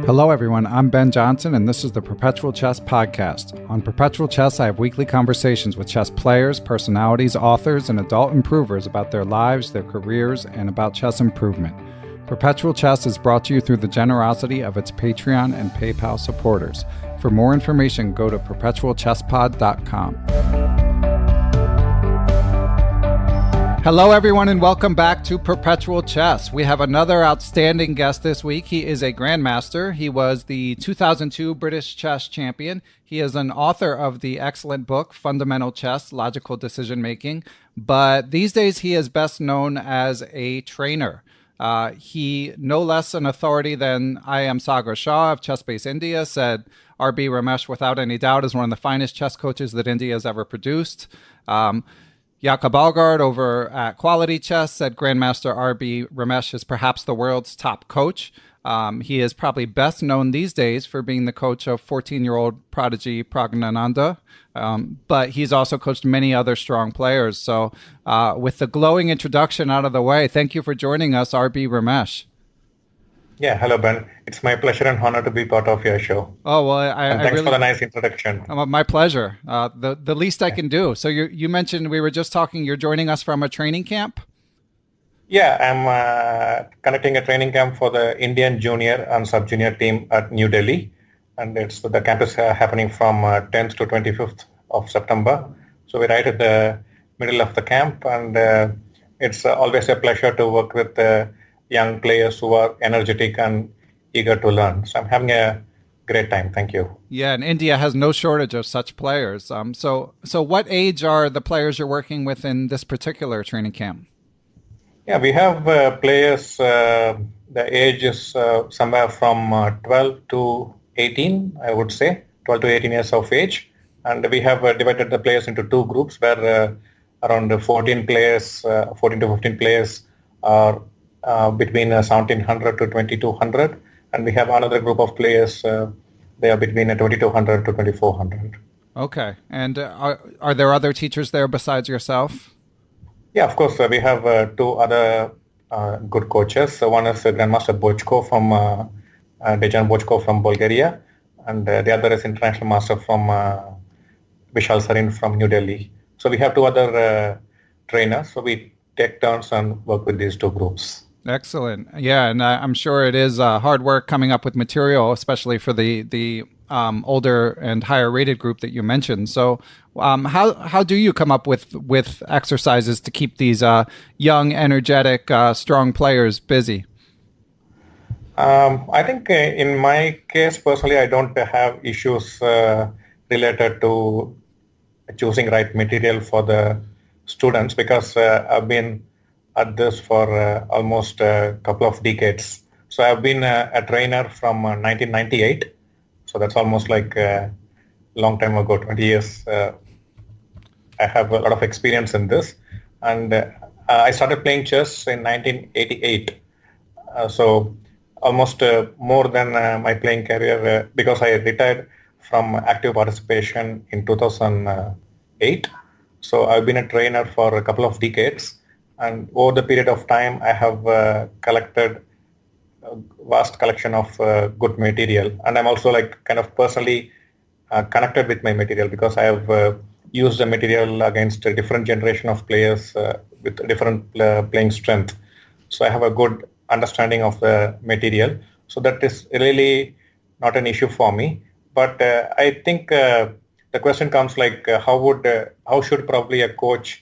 Hello everyone, I'm Ben Johnson and this is the Perpetual Chess Podcast. On Perpetual Chess, I have weekly conversations with chess players, personalities, authors, and adult improvers about their lives, their careers, and about chess improvement. Perpetual Chess is brought to you through the generosity of its Patreon and PayPal supporters. For more information, go to perpetualchesspod.com. Hello, everyone, and welcome back to Perpetual Chess. We have another outstanding guest this week. He is a Grandmaster. He was the 2002 British Chess Champion. He is an author of the excellent book, Fundamental Chess, Logical Decision Making. But these days, he is best known as a trainer. He, no less an authority than I am Sagar Shah of ChessBase India, said R.B. Ramesh, without any doubt, is one of the finest chess coaches that India has ever produced. Jacob Aagard over at Quality Chess said Grandmaster R.B. Ramesh is perhaps the world's top coach. He is probably best known these days for being the coach of 14-year-old prodigy Praggnanandhaa, but he's also coached many other strong players. So with the glowing introduction out of the way, thank you for joining us, R.B. Ramesh. Yeah, hello, Ben. It's my pleasure and honor to be part of your show. Oh, well, thanks for the nice introduction. My pleasure. The least I can do. So you mentioned, we were just talking, you're joining us from a training camp? Yeah, I'm conducting a training camp for the Indian junior and sub-junior team at New Delhi. And the camp is happening from 10th to 25th of September. So we're right at the middle of the camp. And it's always a pleasure to work with young players who are energetic and eager to learn. So I'm having a great time. Thank you. Yeah, and India has no shortage of such players. So what age are the players you're working with in this particular training camp? Yeah, we have players, the age is somewhere from 12 to 18, I would say, 12 to 18 years of age. And we have divided the players into two groups where around 14 players, 14 to 15 players are between 1700 to 2200, and we have another group of players, they are between 2200 to 2400. Okay, and are there other teachers there besides yourself? Yeah, of course, we have two other good coaches. One is Grandmaster Bojkov from Dejan Bojkov from Bulgaria, and the other is International Master from Vishal Sareen from New Delhi. So we have two other trainers, so we take turns and work with these two groups. Excellent. Yeah, and I'm sure it is hard work coming up with material, especially for the older and higher rated group that you mentioned. So how do you come up with exercises to keep these young, energetic, strong players busy? I think in my case, personally, I don't have issues related to choosing right material for the students because I've been at this for almost a couple of decades. So I've been a trainer from 1998. So that's almost like a long time ago, 20 years. I have a lot of experience in this. And I started playing chess in 1988. So almost more than my playing career because I retired from active participation in 2008. So I've been a trainer for a couple of decades. And over the period of time, I have collected a vast collection of good material. And I'm also kind of personally connected with my material because I have used the material against a different generation of players with different playing strength. So I have a good understanding of the material. So that is really not an issue for me. But I think the question comes how should probably a coach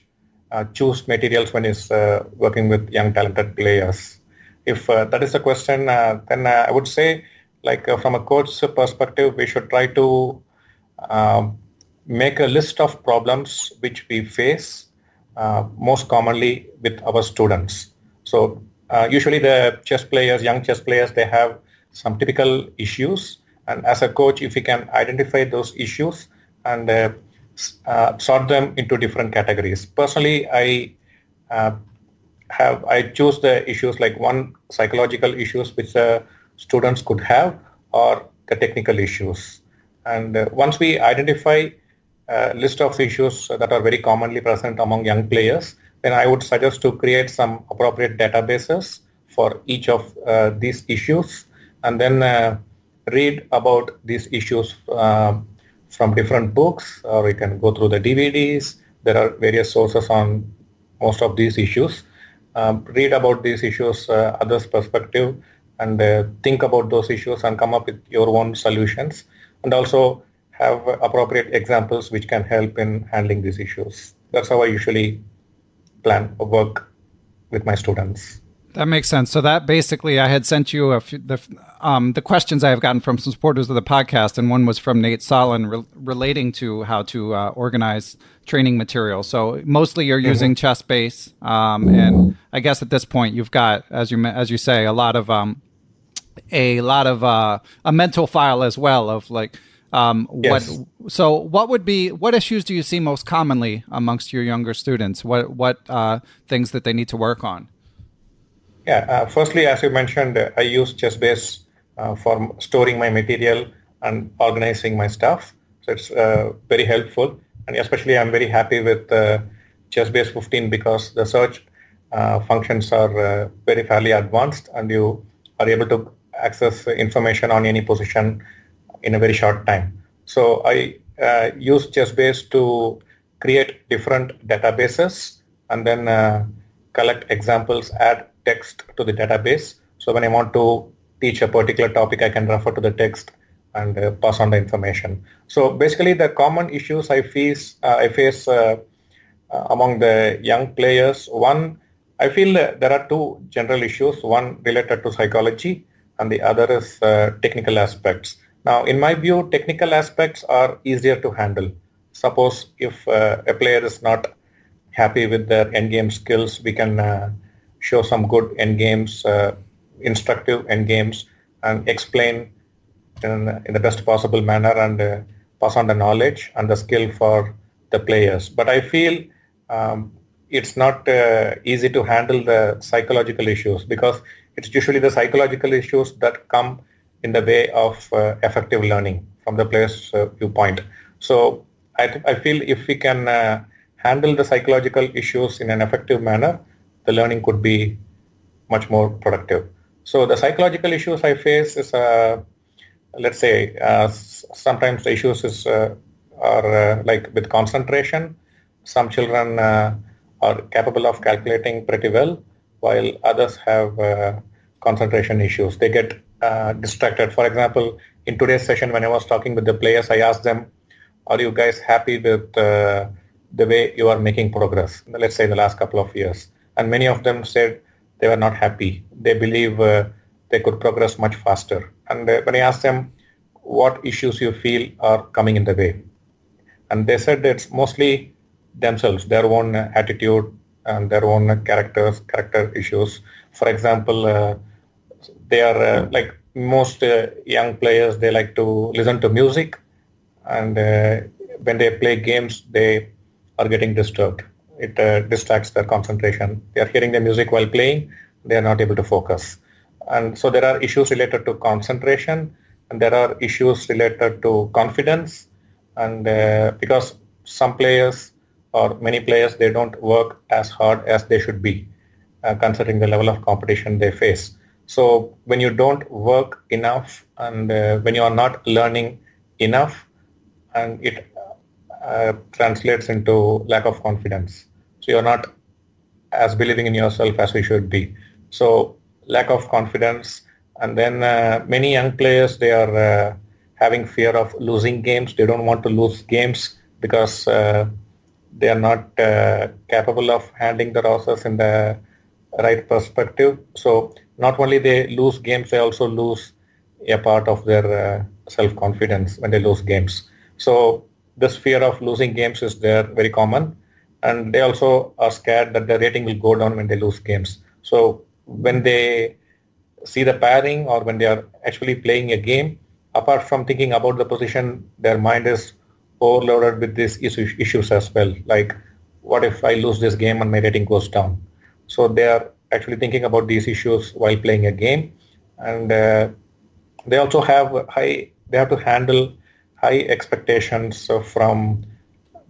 choose materials when he's working with young talented players? If that is the question, then I would say from a coach's perspective, we should try to make a list of problems which we face most commonly with our students. So usually the young chess players, they have some typical issues. And as a coach, if we can identify those issues and sort them into different categories. Personally, I choose the issues like one, psychological issues which students could have, or the technical issues. And once we identify a list of issues that are very commonly present among young players, then I would suggest to create some appropriate databases for each of these issues, and then read about these issues from different books, or you can go through the DVDs. There are various sources on most of these issues. Read about these issues, others' perspective, and think about those issues and come up with your own solutions, and also have appropriate examples which can help in handling these issues. That's how I usually plan or work with my students. That makes sense. So that basically, I had sent you the questions I have gotten from some supporters of the podcast, and one was from Nate Solin relating to how to organize training material. So mostly you're using ChessBase, and I guess at this point you've got, as you say, a lot of a mental file as well of like Yes. what issues do you see most commonly amongst your younger students? What things that they need to work on? Yeah, firstly, as you mentioned, I use ChessBase for storing my material and organizing my stuff. So it's very helpful. And especially I'm very happy with ChessBase 15 because the search functions are very fairly advanced, and you are able to access information on any position in a very short time. So I use ChessBase to create different databases and then collect examples, add text to the database. So when I want to teach a particular topic, I can refer to the text and pass on the information. So basically, the common issues I face among the young players. One, I feel there are two general issues. One related to psychology, and the other is technical aspects. Now, in my view, technical aspects are easier to handle. Suppose if a player is not happy with their endgame skills, we can show some good endgames, instructive endgames, and explain in the best possible manner and pass on the knowledge and the skill for the players. But I feel it's not easy to handle the psychological issues because it's usually the psychological issues that come in the way of effective learning from the player's viewpoint. So I feel if we can handle the psychological issues in an effective manner, the learning could be much more productive. So the psychological issues I face is, let's say, sometimes the issues are like with concentration. Some children are capable of calculating pretty well, while others have concentration issues. They get distracted. For example, in today's session, when I was talking with the players, I asked them, are you guys happy with the way you are making progress, let's say in the last couple of years? And many of them said they were not happy. They believe they could progress much faster. And when I asked them what issues you feel are coming in the way, and they said it's mostly themselves, their own attitude and their own character issues. For example, they are like most young players, they like to listen to music, and when they play games, they are getting disturbed. It distracts their concentration. They are hearing the music while playing. They are not able to focus. And so there are issues related to concentration, and there are issues related to confidence. And because some players or many players, they don't work as hard as they should be, considering the level of competition they face. So when you don't work enough and when you are not learning enough, and it translates into lack of confidence. So you're not as believing in yourself as you should be. So lack of confidence. And then many young players, they are having fear of losing games. They don't want to lose games because they are not capable of handling the losses in the right perspective. So not only they lose games, they also lose a part of their self-confidence when they lose games. So this fear of losing games is there, very common. And they also are scared that the rating will go down when they lose games. So when they see the pairing or when they are actually playing a game, apart from thinking about the position, their mind is overloaded with these issues as well. Like, what if I lose this game and my rating goes down? So they are actually thinking about these issues while playing a game. And they also they have to handle high expectations from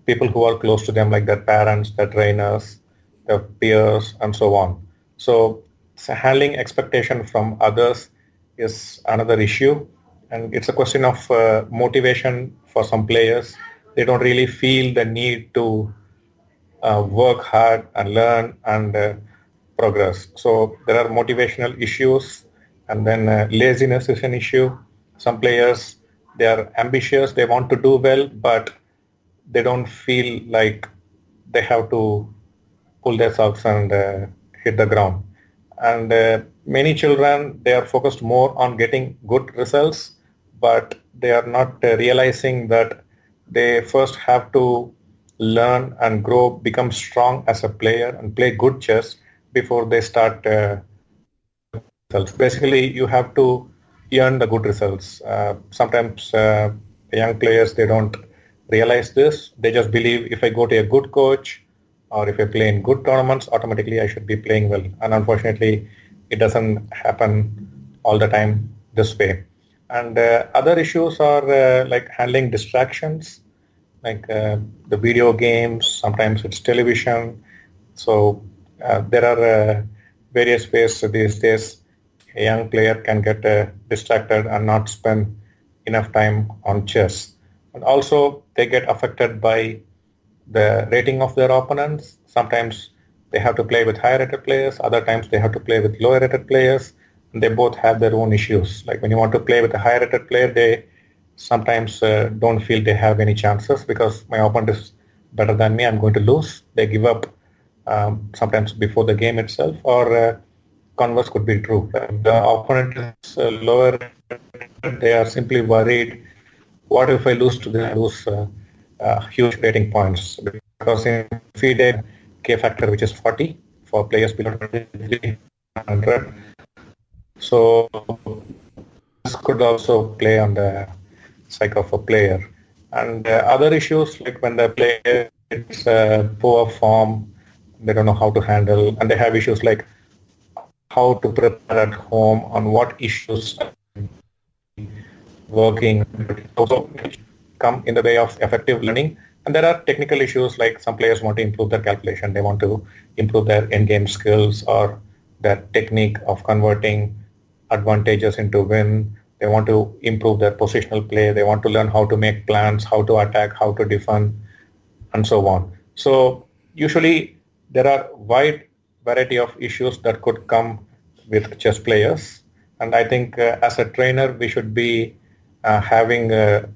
people who are close to them, like their parents, their trainers, their peers, and so on. So handling expectation from others is another issue. And it's a question of motivation for some players. They don't really feel the need to work hard and learn and progress. So there are motivational issues, and then laziness is an issue. Some players, they are ambitious, they want to do well, but they don't feel like they have to pull their socks and hit the ground. And many children, they are focused more on getting good results, but they are not realizing that they first have to learn and grow, become strong as a player and play good chess before they start results. Basically, you have to earn the good results. Sometimes young players, they don't realize this. They just believe if I go to a good coach or if I play in good tournaments, automatically I should be playing well. And unfortunately, it doesn't happen all the time this way. And other issues are like handling distractions, like the video games, sometimes it's television. So there are various ways these days a young player can get distracted and not spend enough time on chess. And also they get affected by the rating of their opponents. Sometimes they have to play with higher rated players, other times they have to play with lower rated players, and they both have their own issues. Like when you want to play with a higher rated player, they sometimes don't feel they have any chances because my opponent is better than me, I'm going to lose. They give up sometimes before the game itself, or converse could be true. The opponent is lower, they are simply worried, what if I lose to them? I lose huge rating points, because in FIDE K factor, which is 40 for players below 300. So this could also play on the psyche of a player. And other issues, like when the player is poor form, they don't know how to handle, and they have issues like how to prepare at home, on what issues working, also come in the way of effective learning. And there are technical issues, like some players want to improve their calculation, they want to improve their in-game skills or their technique of converting advantages into win. They want to improve their positional play. They want to learn how to make plans, how to attack, how to defend, and so on. So usually there are wide variety of issues that could come with chess players. And I think as a trainer, we should be having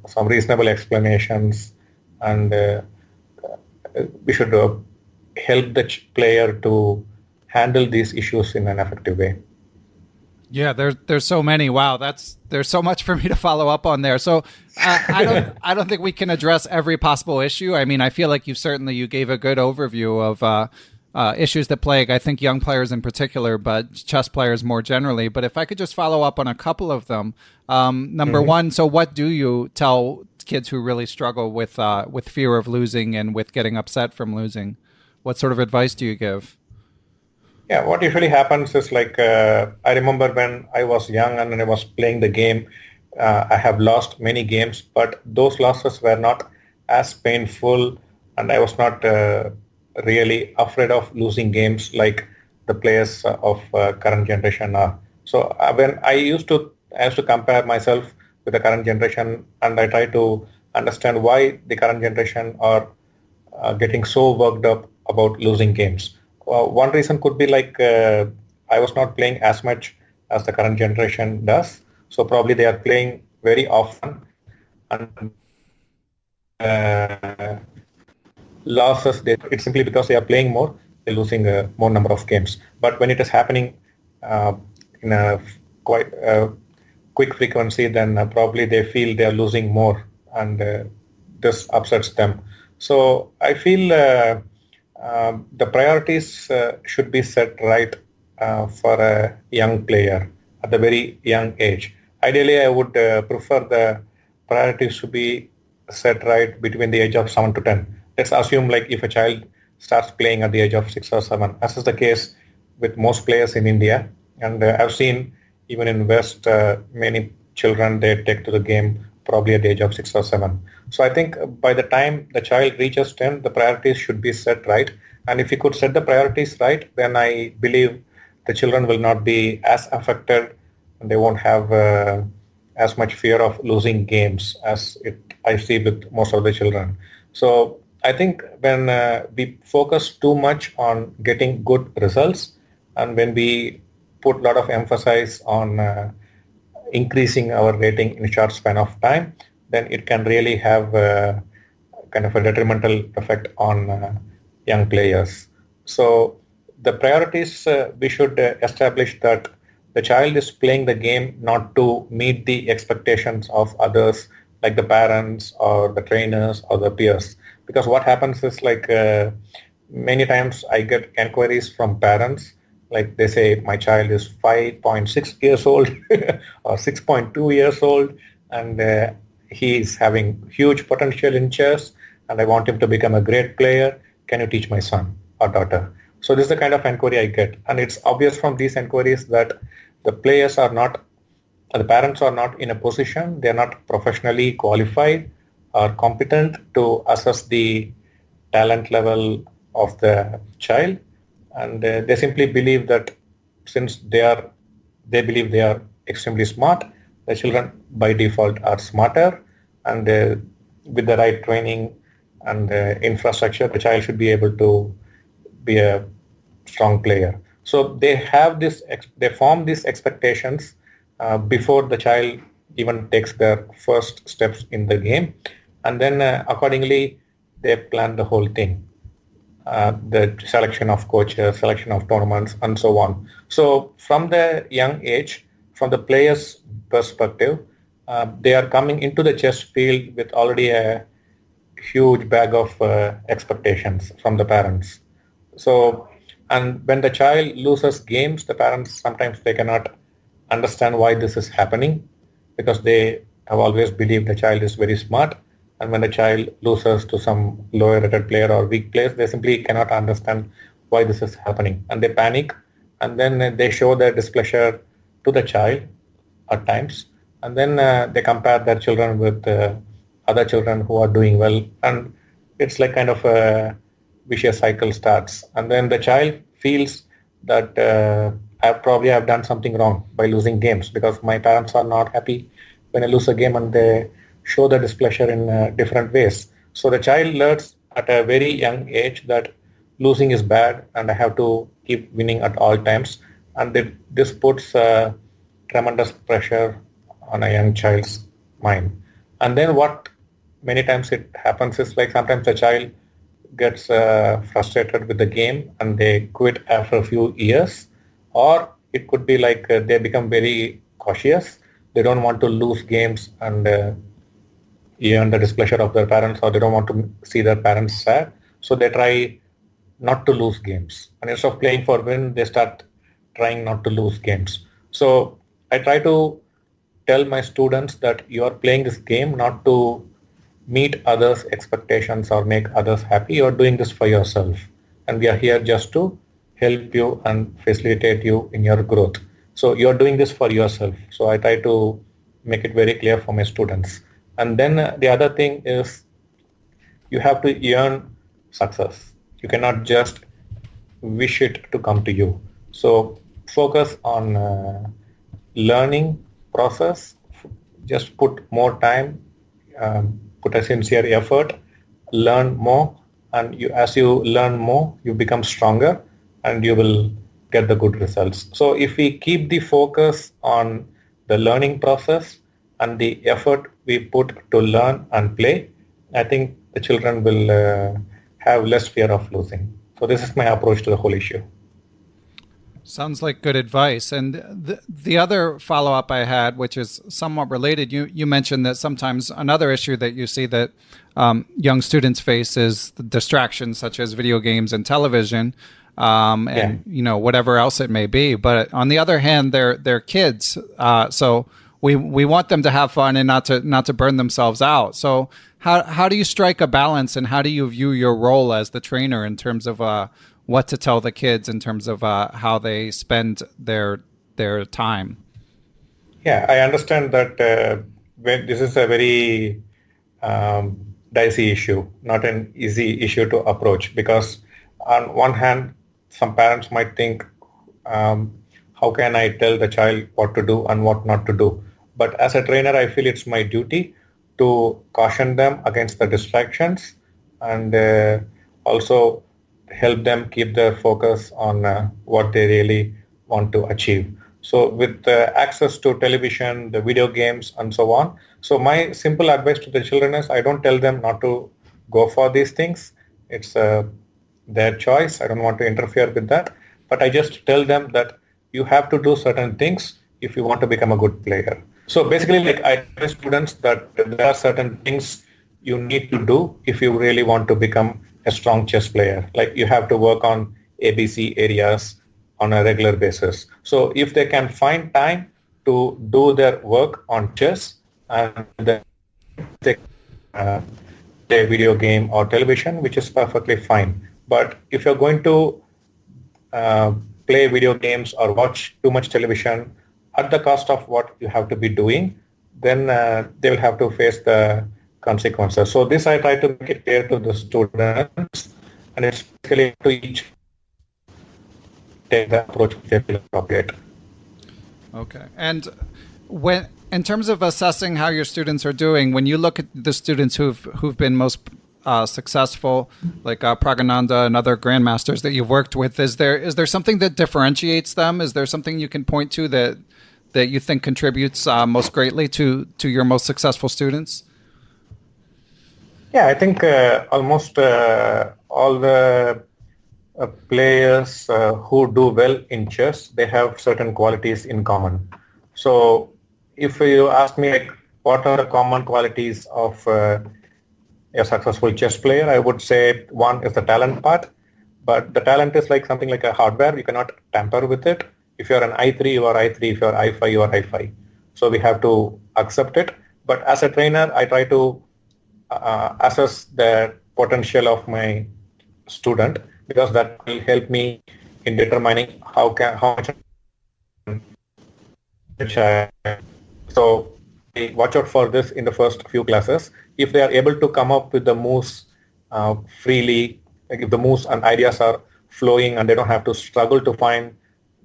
some reasonable explanations, and we should help the player to handle these issues in an effective way. Yeah, there's so many. Wow, there's so much for me to follow up on there. So I don't think we can address every possible issue. I mean, I feel like you gave a good overview of issues that plague, I think, young players in particular, but chess players more generally. But if I could just follow up on a couple of them. Number one, so what do you tell kids who really struggle with fear of losing and with getting upset from losing? What sort of advice do you give? Yeah, what usually happens is like, I remember when I was young and I was playing the game, I have lost many games, but those losses were not as painful, and I was not really afraid of losing games like the players of current generation are. So when I used to compare myself with the current generation, and I try to understand why the current generation are getting so worked up about losing games. One reason could be like I was not playing as much as the current generation does. So probably they are playing very often, and losses, it's simply because they are playing more, they're losing more number of games. But when it is happening in a quite quick frequency, then probably they feel they are losing more, and this upsets them. So I feel the priorities should be set right for a young player at a very young age. Ideally, I would prefer the priorities to be set right between the age of 7 to 10. Let's assume like if a child starts playing at the age of 6 or 7, as is the case with most players in India. And I've seen even in West, many children, they take to the game probably at the age of 6 or 7. So I think by the time the child reaches 10, the priorities should be set right. And if you could set the priorities right, then I believe the children will not be as affected, and they won't have as much fear of losing games as I see with most of the children. So I think when we focus too much on getting good results, and when we put a lot of emphasis on increasing our rating in a short span of time, then it can really have kind of a detrimental effect on young players. So the priorities we should establish that the child is playing the game not to meet the expectations of others, like the parents or the trainers or the peers. Because what happens is like many times I get inquiries from parents, like they say my child is 5.6 years old or 6.2 years old, and he is having huge potential in chess, and I want him to become a great player. Can you teach my son or daughter? So this is the kind of inquiry I get, and it's obvious from these inquiries that the players are not, the parents are not in a position, they are not professionally qualified or competent to assess the talent level of the child, and they simply believe that since they believe they are extremely smart, the children by default are smarter, and with the right training and infrastructure, the child should be able to be a strong player. So they form these expectations before the child even takes their first steps in the game, and then accordingly they plan the whole thing, the selection of coaches, selection of tournaments, and so on. So from the young age, from the player's perspective, they are coming into the chess field with already a huge bag of expectations from the parents. So, and when the child loses games, the parents sometimes they cannot understand why this is happening, because they have always believed the child is very smart. And when the child loses to some lower rated player or weak players, they simply cannot understand why this is happening. And they panic, and then they show their displeasure to the child at times. And then they compare their children with other children who are doing well. And it's like kind of a vicious cycle starts. And then the child feels that I probably have done something wrong by losing games, because my parents are not happy when I lose a game, and they show the displeasure in different ways. So the child learns at a very young age that losing is bad and I have to keep winning at all times. And this puts tremendous pressure on a young child's mind. And then what many times it happens is like sometimes the child gets frustrated with the game and they quit after a few years, or it could be like they become very cautious. They don't want to lose games and earn the displeasure of their parents, or they don't want to see their parents sad. So they try not to lose games. And instead of playing for win, they start trying not to lose games. So I try to tell my students that you are playing this game not to meet others' expectations or make others happy. You are doing this for yourself. And we are here just to help you and facilitate you in your growth. So you are doing this for yourself. So I try to make it very clear for my students. And then the other thing is you have to earn success. You cannot just wish it to come to you. So focus on learning process. Just put more time, put a sincere effort, learn more, and as you learn more, you become stronger and you will get the good results. So if we keep the focus on the learning process and the effort we put to learn and play, I think the children will have less fear of losing. So this is my approach to the whole issue. Sounds like good advice. And the other follow-up I had, which is somewhat related, you mentioned that sometimes another issue that you see that young students face is the distractions such as video games and television, and whatever else it may be. But on the other hand, they're kids, so we want them to have fun and not to burn themselves out. So how do you strike a balance, and how do you view your role as the trainer in terms of what to tell the kids in terms of how they spend their time? Yeah, I understand that this is a very dicey issue, not an easy issue to approach, because on one hand, some parents might think, how can I tell the child what to do and what not to do? But as a trainer, I feel it's my duty to caution them against the distractions and also help them keep their focus on what they really want to achieve. So with access to television, the video games and so on. So my simple advice to the children is I don't tell them not to go for these things. It's their choice. I don't want to interfere with that. But I just tell them that you have to do certain things if you want to become a good player. So basically, like I tell students that there are certain things you need to do if you really want to become a strong chess player. Like you have to work on ABC areas on a regular basis. So if they can find time to do their work on chess and then they play video game or television, which is perfectly fine. But if you're going to play video games or watch too much television at the cost of what you have to be doing, then they will have to face the consequences. So this I try to make it clear to the students, and it's basically to each take the approach which they feel appropriate. Okay. And when, in terms of assessing how your students are doing, when you look at the students who've been most successful, like Praggnanandhaa and other grandmasters that you've worked with, is there something that differentiates them? Is there something you can point to that you think contributes most greatly to your most successful students? Yeah, I think almost all the players who do well in chess, they have certain qualities in common. So if you ask me, like, what are the common qualities of a successful chess player, I would say one is the talent part, but the talent is like something like a hardware. You cannot tamper with it. If you're an I3, you are I3. If you're I5, you are I5. So we have to accept it. But as a trainer, I try to assess the potential of my student, because that will help me in determining how much. So I watch out for this in the first few classes. If they are able to come up with the moves freely, like if the moves and ideas are flowing and they don't have to struggle to find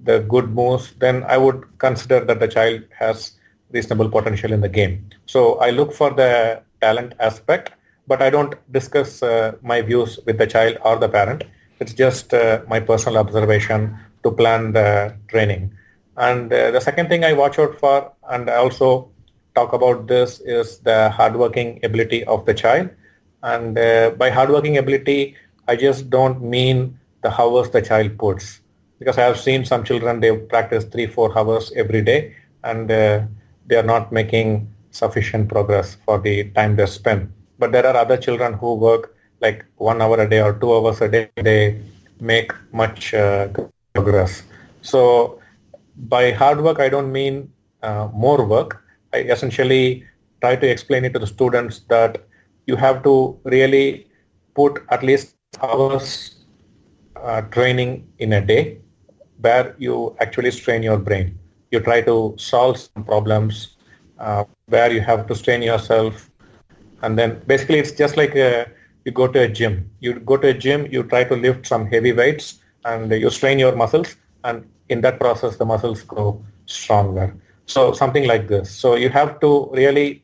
the good moves, then I would consider that the child has reasonable potential in the game. So I look for the talent aspect, but I don't discuss my views with the child or the parent. It's just my personal observation to plan the training. And the second thing I watch out for, and I also talk about this, is the hardworking ability of the child. And by hardworking ability, I just don't mean the hours the child puts, because I have seen some children, they practice 3-4 hours every day, and they are not making sufficient progress for the time they spend. But there are other children who work like 1 hour a day or 2 hours a day. They make much progress. So by hard work, I don't mean more work. I essentially try to explain it to the students that you have to really put at least hours training in a day where you actually strain your brain. You try to solve some problems where you have to strain yourself. And then basically it's just like you go to a gym. You go to a gym, you try to lift some heavy weights and you strain your muscles, and in that process the muscles grow stronger. So something like this. So you have to really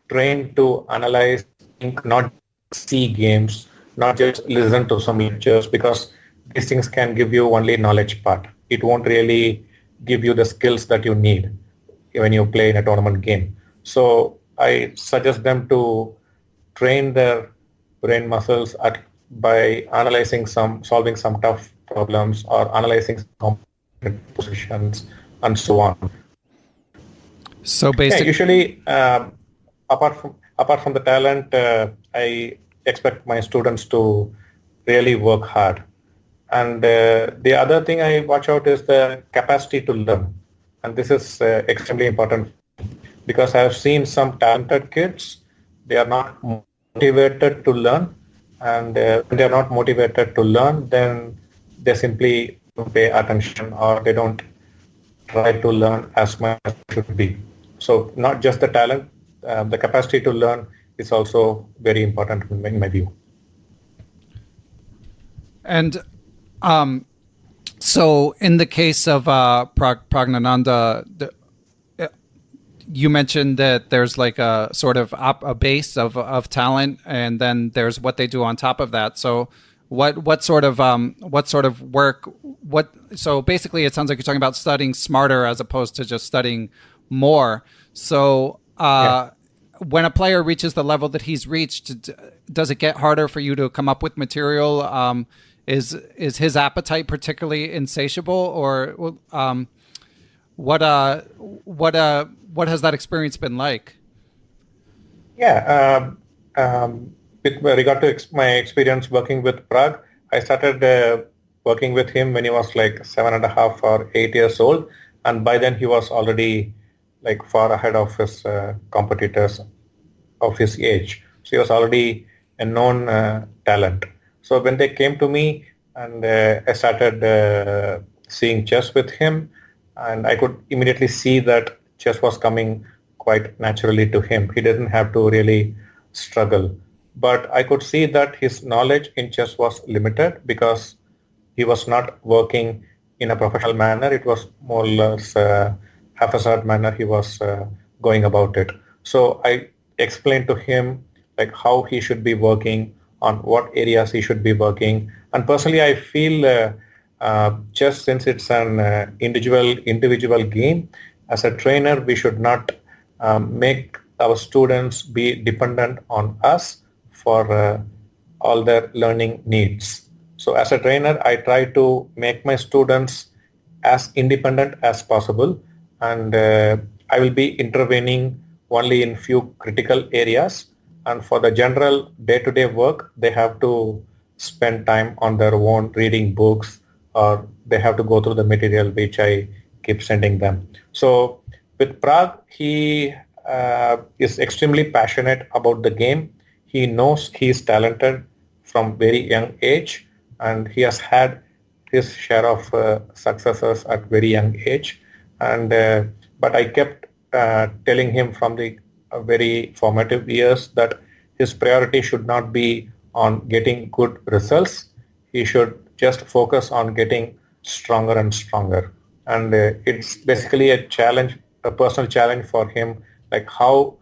train to analyze, think, not see games, not just listen to some lectures, because these things can give you only knowledge part. It won't really give you the skills that you need when you play in a tournament game. So I suggest them to train their brain muscles by solving some tough problems or analyzing some positions and so on. So basically, usually, apart from the talent, I expect my students to really work hard. And the other thing I watch out is the capacity to learn. And this is extremely important, because I have seen some talented kids, they are not motivated to learn. And when they are not motivated to learn, then they simply don't pay attention, or they don't try to learn as much as it should be. So not just the talent, the capacity to learn is also very important in my view. And so in the case of Praggnanandhaa, you mentioned that there's like a sort of a base of talent, and then there's what they do on top of that. So what sort of work, so basically it sounds like you're talking about studying smarter as opposed to just studying more. So when a player reaches the level that he's reached, does it get harder for you to come up with material? Is his appetite particularly insatiable, or what has that experience been like? Yeah, with regard to my experience working with Pragg, I started working with him when he was like 7.5 or 8 years old, and by then he was already like far ahead of his competitors of his age. So he was already a known talent. So when they came to me and I started seeing chess with him, and I could immediately see that chess was coming quite naturally to him. He didn't have to really struggle. But I could see that his knowledge in chess was limited because he was not working in a professional manner. It was more or less haphazard manner he was going about it. So I explained to him like how he should be working, on what areas he should be working. And personally, I feel chess, since it's an individual game, as a trainer, we should not make our students be dependent on us for all their learning needs. So as a trainer, I try to make my students as independent as possible, and I will be intervening only in few critical areas. And for the general day-to-day work, they have to spend time on their own reading books, or they have to go through the material which I keep sending them. So with Pragg, he is extremely passionate about the game. He knows he is talented from very young age, and he has had his share of successes at very young age. And but I kept telling him from the very formative years that his priority should not be on getting good results. He should just focus on getting stronger and stronger. And it's basically a challenge, a personal challenge for him, like how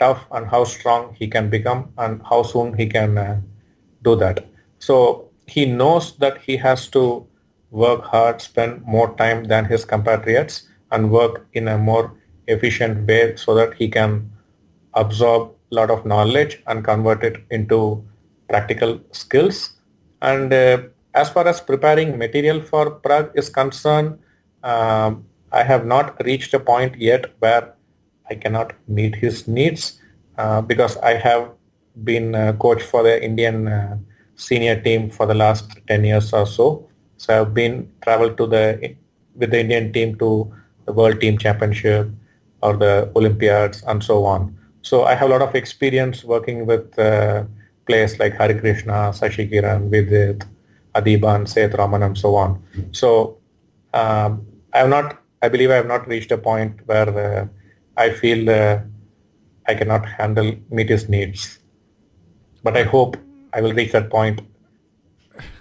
tough and how strong he can become and how soon he can do that. So he knows that he has to work hard, spend more time than his compatriots, and work in a more efficient way so that he can absorb a lot of knowledge and convert it into practical skills. And as far as preparing material for Pragg is concerned, I have not reached a point yet where I cannot meet his needs because I have been coach for the Indian senior team for the last 10 years or so. So I've been traveled to with the Indian team to the World Team Championship or the Olympiads and so on. So I have a lot of experience working with players like Hari Krishna, Sashi Kiran, Vidit, Adiban, Seth Raman, and so on. So I believe I have not reached a point where I feel I cannot meet his needs. But I hope I will reach that point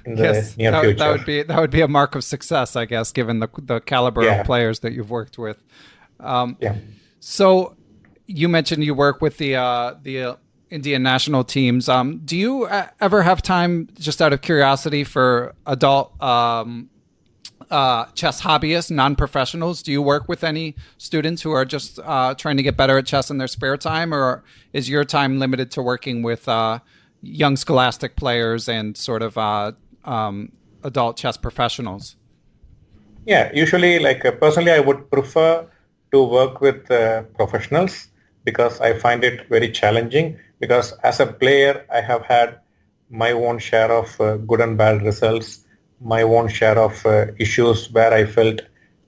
in the near future. That would be a mark of success, I guess, given the caliber of players that you've worked with. So you mentioned you work with the Indian national teams. Do you ever have time, just out of curiosity, for adult chess hobbyists, non-professionals? Do you work with any students who are just trying to get better at chess in their spare time, or is your time limited to working with young scholastic players and sort of adult chess professionals? Yeah, usually, personally, I would prefer to work with professionals because I find it very challenging. Because as a player, I have had my own share of good and bad results, my own share of issues where I felt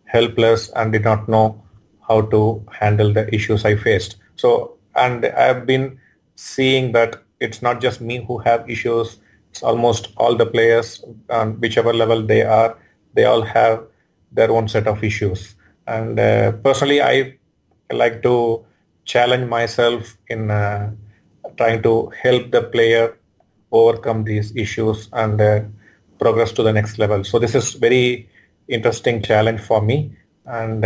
helpless and did not know how to handle the issues I faced. So, and I've been seeing that it's not just me who have issues. It's almost all the players on whichever level they are. They all have their own set of issues. And personally, I like to challenge myself in trying to help the player overcome these issues and progress to the next level. So this is very interesting challenge for me. And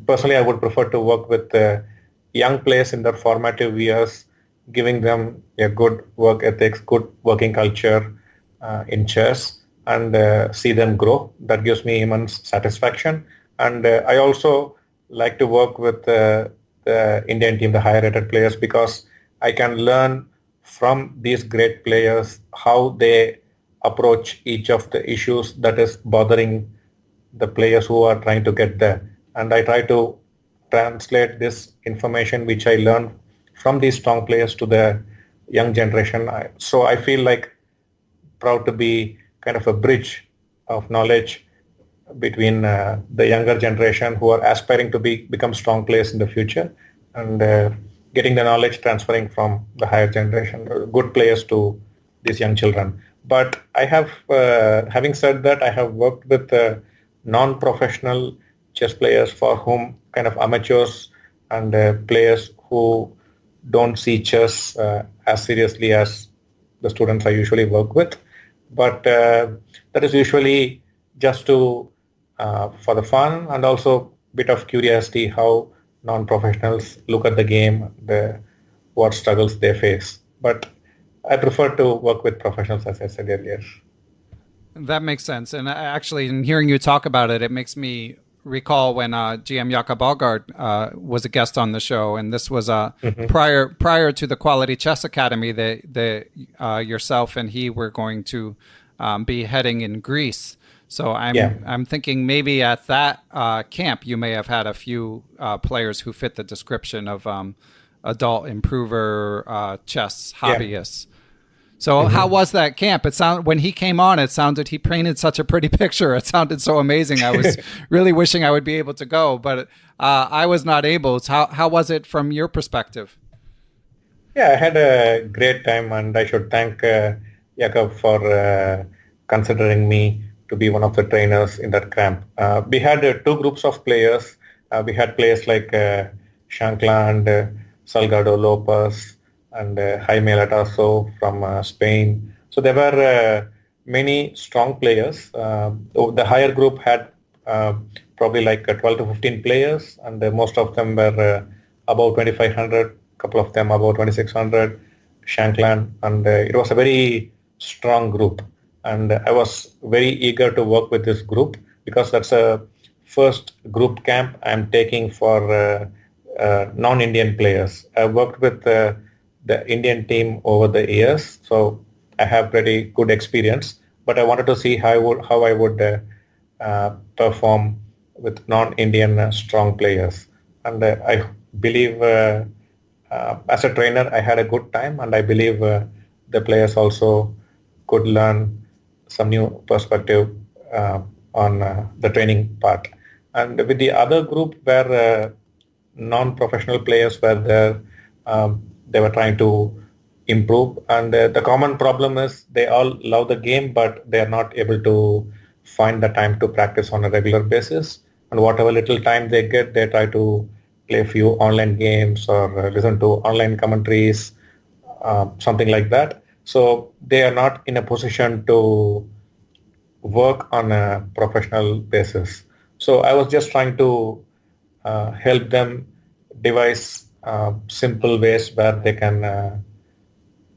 personally, I would prefer to work with young players in their formative years, giving them a good work ethics, good working culture in chess, and see them grow. That gives me immense satisfaction. And I also like to work with the Indian team, the higher rated players, because I can learn from these great players how they approach each of the issues that is bothering the players who are trying to get there. And I try to translate this information which I learned from these strong players to the young generation. So I feel like proud to be kind of a bridge of knowledge between the younger generation who are aspiring to become strong players in the future, and getting the knowledge transferring from the higher generation, good players, to these young children. But I have, having said that, I have worked with non-professional chess players for whom kind of amateurs and players who don't see chess as seriously as the students I usually work with. But that is usually just to for the fun, and also bit of curiosity how non-professionals look at the game, what struggles they face. But I prefer to work with professionals, as I said earlier. That makes sense. And actually, in hearing you talk about it, it makes me recall when GM Jacob Aagard was a guest on the show, and this was prior to the Quality Chess Academy that yourself and he were going to be heading in Greece. So I'm thinking maybe at that camp you may have had a few players who fit the description of adult improver chess hobbyists. So how was that camp? When he came on, it sounded he painted such a pretty picture. It sounded so amazing. I was really wishing I would be able to go, but I was not able. So how was it from your perspective? Yeah, I had a great time, and I should thank Jacob for considering me to be one of the trainers in that camp. We had two groups of players. We had players like Shankla and Salgado Lopez and Jaime Latasso from Spain. So there were many strong players. The higher group had probably like 12 to 15 players, and most of them were above 2,500, a couple of them above 2,600, Shankland, and it was a very strong group. And I was very eager to work with this group because that's a first group camp I'm taking for non-Indian players. I worked with the Indian team over the years, so I have pretty good experience. But I wanted to see how I would perform with non-Indian strong players. And I believe as a trainer, I had a good time, and I believe the players also could learn some new perspective on the training part. And with the other group where non-professional players were there, they were trying to improve. And the common problem is they all love the game, but they are not able to find the time to practice on a regular basis. And whatever little time they get, they try to play a few online games or listen to online commentaries, something like that. So they are not in a position to work on a professional basis. So I was just trying to help them devise simple ways where they can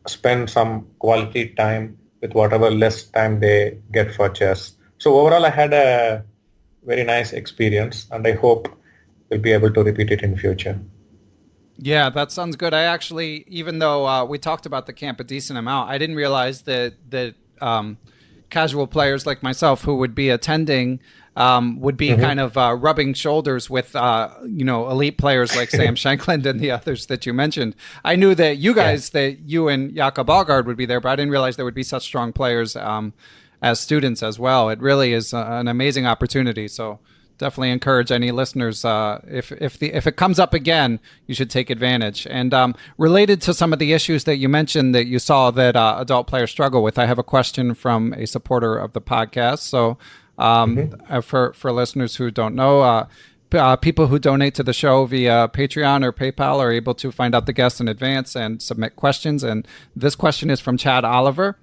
spend some quality time with whatever less time they get for chess. So overall, I had a very nice experience, and I hope we'll be able to repeat it in future. Yeah, that sounds good. I actually, even though we talked about the camp a decent amount, I didn't realize that casual players like myself who would be attending would be kind of rubbing shoulders with elite players like Sam Shankland and the others that you mentioned. I knew that you guys, that you and Jacob Aagard would be there, but I didn't realize there would be such strong players as students as well. It really is an amazing opportunity. So definitely encourage any listeners, if it comes up again, you should take advantage. And related to some of the issues that you mentioned that you saw that adult players struggle with, I have a question from a supporter of the podcast. So for listeners who don't know, people who donate to the show via Patreon or PayPal are able to find out the guests in advance and submit questions. And this question is from Chad Oliver,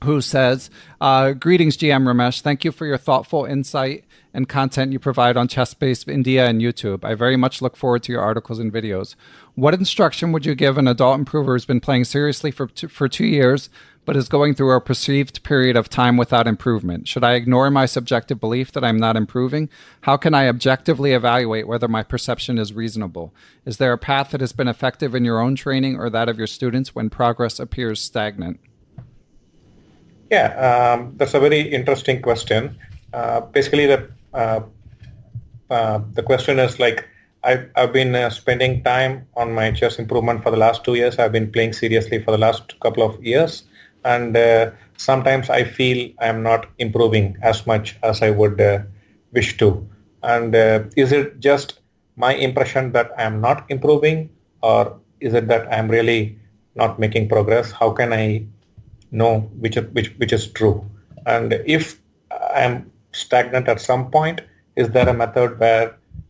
who says, greetings, GM Ramesh. Thank you for your thoughtful insight and content you provide on ChessBase India and YouTube. I very much look forward to your articles and videos. What instruction would you give an adult improver who's been playing seriously for 2 years, but is going through a perceived period of time without improvement? Should I ignore my subjective belief that I'm not improving? How can I objectively evaluate whether my perception is reasonable? Is there a path that has been effective in your own training or that of your students when progress appears stagnant? Yeah, that's a very interesting question. Basically, the question is like, I've been spending time on my chess improvement for the last 2 years. I've been playing seriously for the last couple of years. And sometimes I feel I'm not improving as much as I would wish to. And is it just my impression that I'm not improving, or is it that I'm really not making progress? How can I know which is true? And if I'm stagnant at some point, is there a method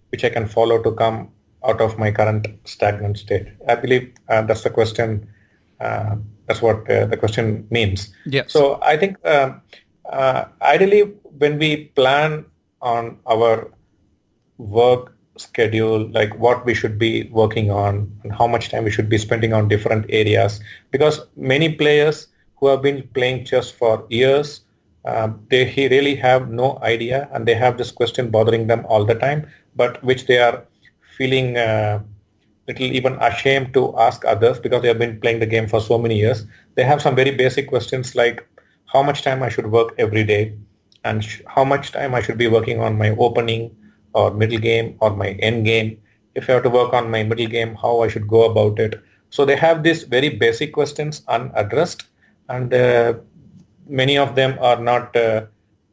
which I can follow to come out of my current stagnant state? I believe that's the question. That's what the question means. Yes. So I think ideally, when we plan on our work schedule, like what we should be working on and how much time we should be spending on different areas, because many players who have been playing chess for years, they really have no idea, and they have this question bothering them all the time, but which they are feeling little even ashamed to ask others because they have been playing the game for so many years. They have some very basic questions like how much time I should work every day, and how much time I should be working on my opening or middle game or my end game. If I have to work on my middle game, how I should go about it. So they have these very basic questions unaddressed, and many of them are not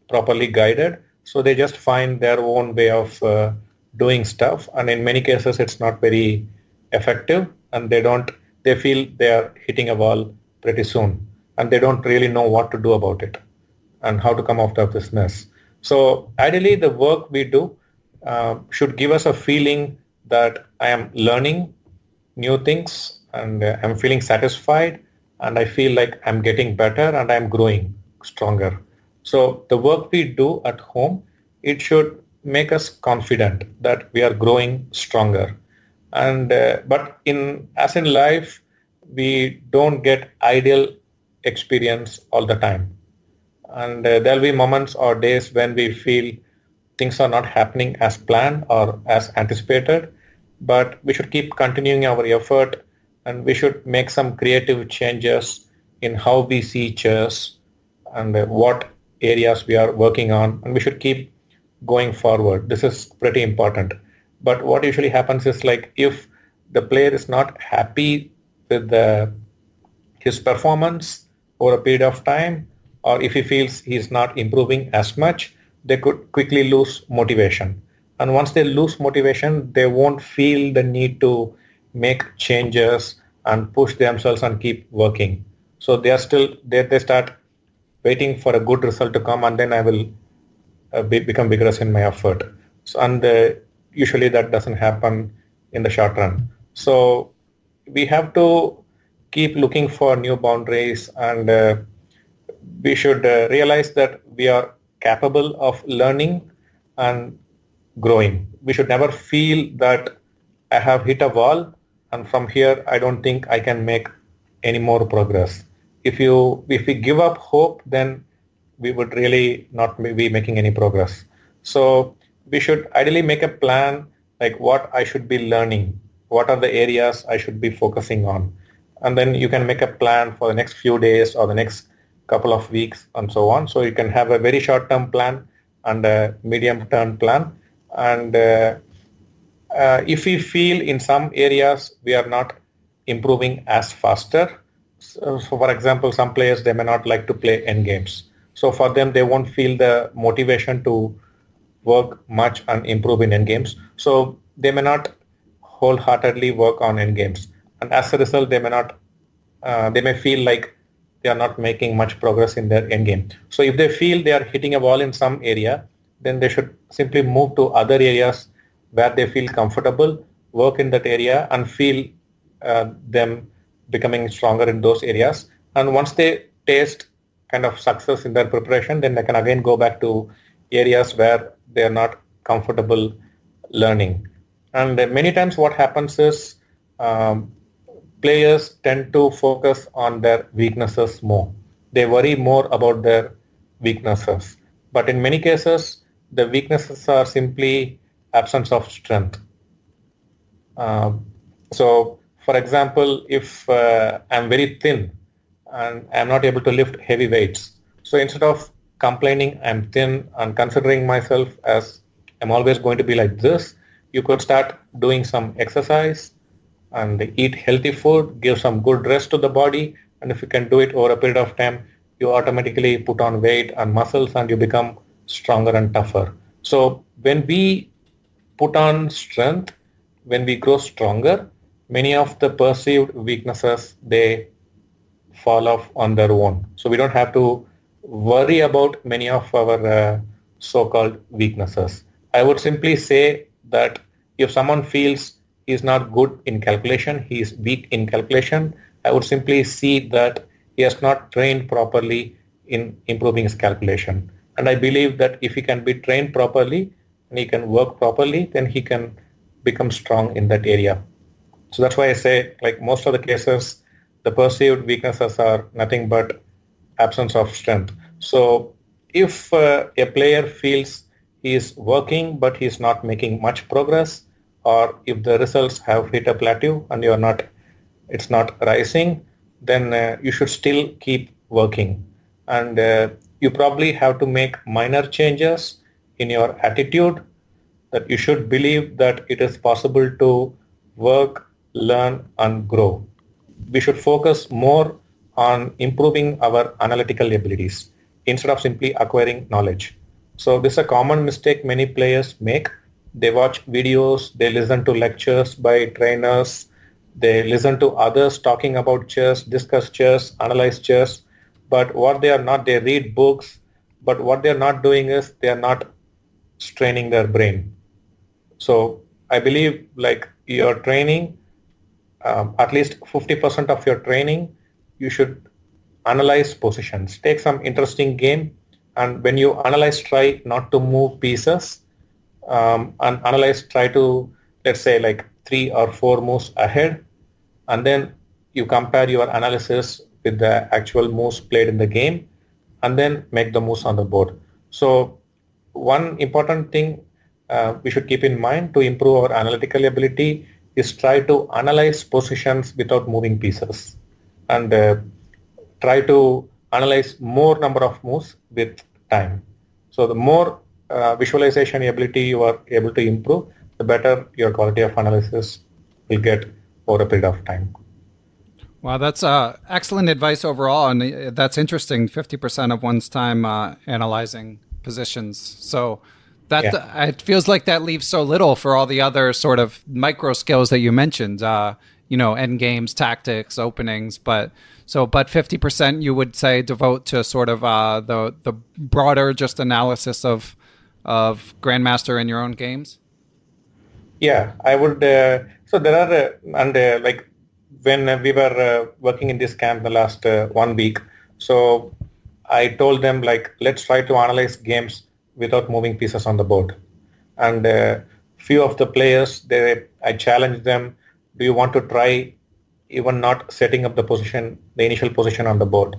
properly guided. So they just find their own way of doing stuff, and in many cases it's not very effective, and they feel they are hitting a wall pretty soon, and they don't really know what to do about it and how to come out of this mess. So ideally, the work we do should give us a feeling that I am learning new things, and I'm feeling satisfied, and I feel like I'm getting better and I'm growing stronger. So the work we do at home, it should make us confident that we are growing stronger. And but as in life, we don't get ideal experience all the time, and there'll be moments or days when we feel things are not happening as planned or as anticipated. But we should keep continuing our effort, and we should make some creative changes in how we see chess and what areas we are working on, and we should keep going forward. This is pretty important. But what usually happens is, like, if the player is not happy with his performance over a period of time, or if he feels he's not improving as much, they could quickly lose motivation. And once they lose motivation, they won't feel the need to make changes and push themselves and keep working. So they start waiting for a good result to come, and then I will become vigorous in my effort. So, and usually that doesn't happen in the short run. So we have to keep looking for new boundaries, and we should realize that we are capable of learning and growing. We should never feel that I have hit a wall, and from here I don't think I can make any more progress. If we give up hope, then we would really not be making any progress. So we should ideally make a plan, like what I should be learning, what are the areas I should be focusing on. And then you can make a plan for the next few days or the next couple of weeks and so on. So you can have a very short-term plan and a medium-term plan. And if we feel in some areas we are not improving as faster, so for example, some players, they may not like to play end games. So for them, they won't feel the motivation to work much and improve in end games. So they may not wholeheartedly work on end games. And as a result, they may feel like they are not making much progress in their end game. So if they feel they are hitting a wall in some area, then they should simply move to other areas where they feel comfortable, work in that area, and feel them becoming stronger in those areas. And once they taste kind of success in their preparation, then they can again go back to areas where they are not comfortable learning. And many times what happens is players tend to focus on their weaknesses more. They worry more about their weaknesses. But in many cases, the weaknesses are simply absence of strength. So, for example, if I'm very thin and I'm not able to lift heavy weights, so instead of complaining I'm thin and considering myself as I'm always going to be like this, you could start doing some exercise and eat healthy food, give some good rest to the body, and if you can do it over a period of time, you automatically put on weight and muscles and you become stronger and tougher. So when we put on strength, when we grow stronger, many of the perceived weaknesses, they fall off on their own. So we don't have to worry about many of our so-called weaknesses. I would simply say that if someone feels he is not good in calculation, he is weak in calculation, I would simply see that he has not trained properly in improving his calculation. And I believe that if he can be trained properly and he can work properly, then he can become strong in that area. So that's why I say, like most of the cases, the perceived weaknesses are nothing but absence of strength. So if a player feels he is working but he is not making much progress, or if the results have hit a plateau and it's not rising, then you should still keep working. And you probably have to make minor changes in your attitude, that you should believe that it is possible to work, learn, and grow. We should focus more on improving our analytical abilities instead of simply acquiring knowledge. So this is a common mistake many players make. They watch videos, they listen to lectures by trainers, they listen to others talking about chess, discuss chess, analyze chess, but they read books, but what they're not doing is they are not straining their brain. So I believe like your training, at least 50% of your training, you should analyze positions. Take some interesting game, and when you analyze, try not to move pieces, and analyze, try to, let's say, like 3 or 4 moves ahead, and then you compare your analysis with the actual moves played in the game, and then make the moves on the board. So one important thing we should keep in mind to improve our analytical ability is try to analyze positions without moving pieces, and try to analyze more number of moves with time. So the more visualization ability you are able to improve, the better your quality of analysis will get over a period of time. Wow, that's excellent advice overall, and that's interesting. 50% of one's time analyzing positions. So that it feels like that leaves so little for all the other sort of micro skills that you mentioned. End games, tactics, openings, but 50% you would say devote to sort of the broader just analysis of Grandmaster in your own games. Yeah, I would. So there are like when we were working in this camp the last 1 week, so I told them like let's try to analyze games without moving pieces on the board. And few of the players, I challenged them, do you want to try even not setting up the initial position on the board?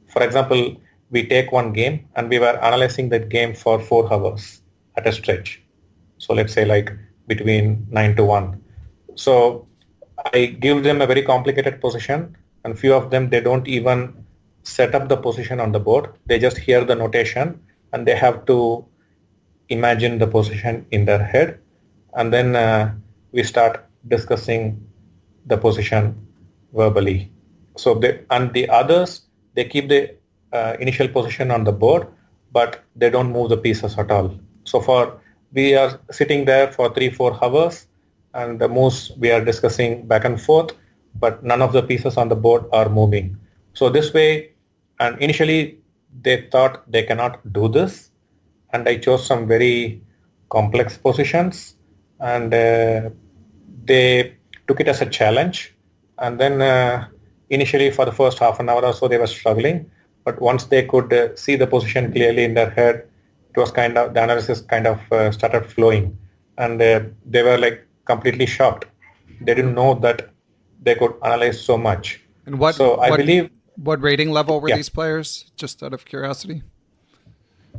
For example, we take one game and we were analyzing that game for 4 hours at a stretch. So let's say like between 9 to 1. So I give them a very complicated position, and few of them, they don't even set up the position on the board. They just hear the notation and they have to imagine the position in their head. And then we start discussing the position verbally. So the others, they keep the initial position on the board, but they don't move the pieces at all. So we are sitting there for 3-4 hours, and the moves we are discussing back and forth, but none of the pieces on the board are moving. So this way, and initially they thought they cannot do this, and I chose some very complex positions, and they took it as a challenge. And then initially for the first half an hour or so, they were struggling, but once they could see the position clearly in their head, it was kind of, the analysis kind of started flowing, and they were like completely shocked. They didn't know that they could analyze so much. And what So I believe, what rating level were yeah. these players? Just out of curiosity.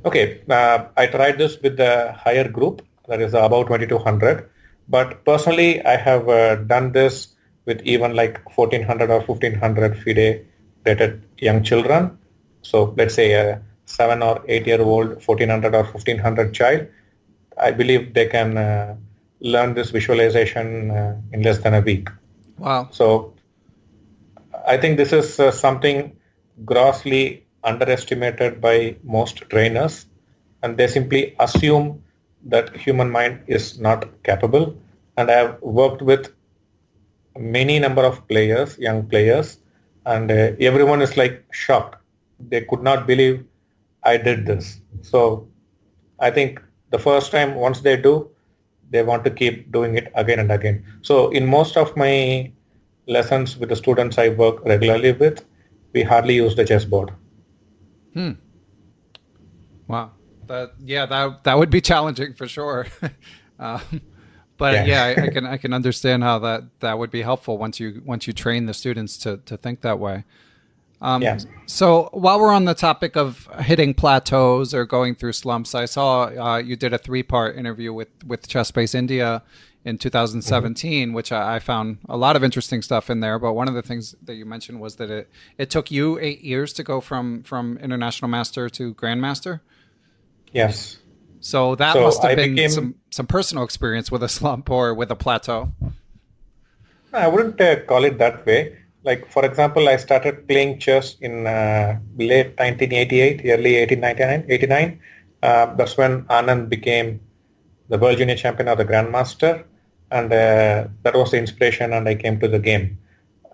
Okay, I tried this with the higher group, that is about 2200. But personally, I have done this with even like 1400 or 1500 FIDE rated young children. So let's say a 7 or 8 year old, 1400 or 1500 child. I believe they can learn this visualization in less than a week. Wow. So I think this is something grossly underestimated by most trainers, and they simply assume that human mind is not capable. And I have worked with many number of players, young players, and everyone is like shocked. They could not believe I did this. So I think the first time, once they do, they want to keep doing it again and again. So in most of my lessons with the students I work regularly with, we hardly use the chessboard. Wow. That would be challenging for sure. But Yeah. I can understand how that would be helpful once you train the students to think that way. Yeah. So while we're on the topic of hitting plateaus or going through slumps, I saw you did a 3-part interview with ChessBase India in 2017, which I found a lot of interesting stuff in there. But one of the things that you mentioned was that it took you 8 years to go from international master to grandmaster. Yes. So that So must have I been became, some personal experience with a slump or with a plateau. I wouldn't call it that way. Like, for example, I started playing chess in late 1988, early 1899, 89. That's when Anand became the world junior champion or the grandmaster. And that was the inspiration, and I came to the game.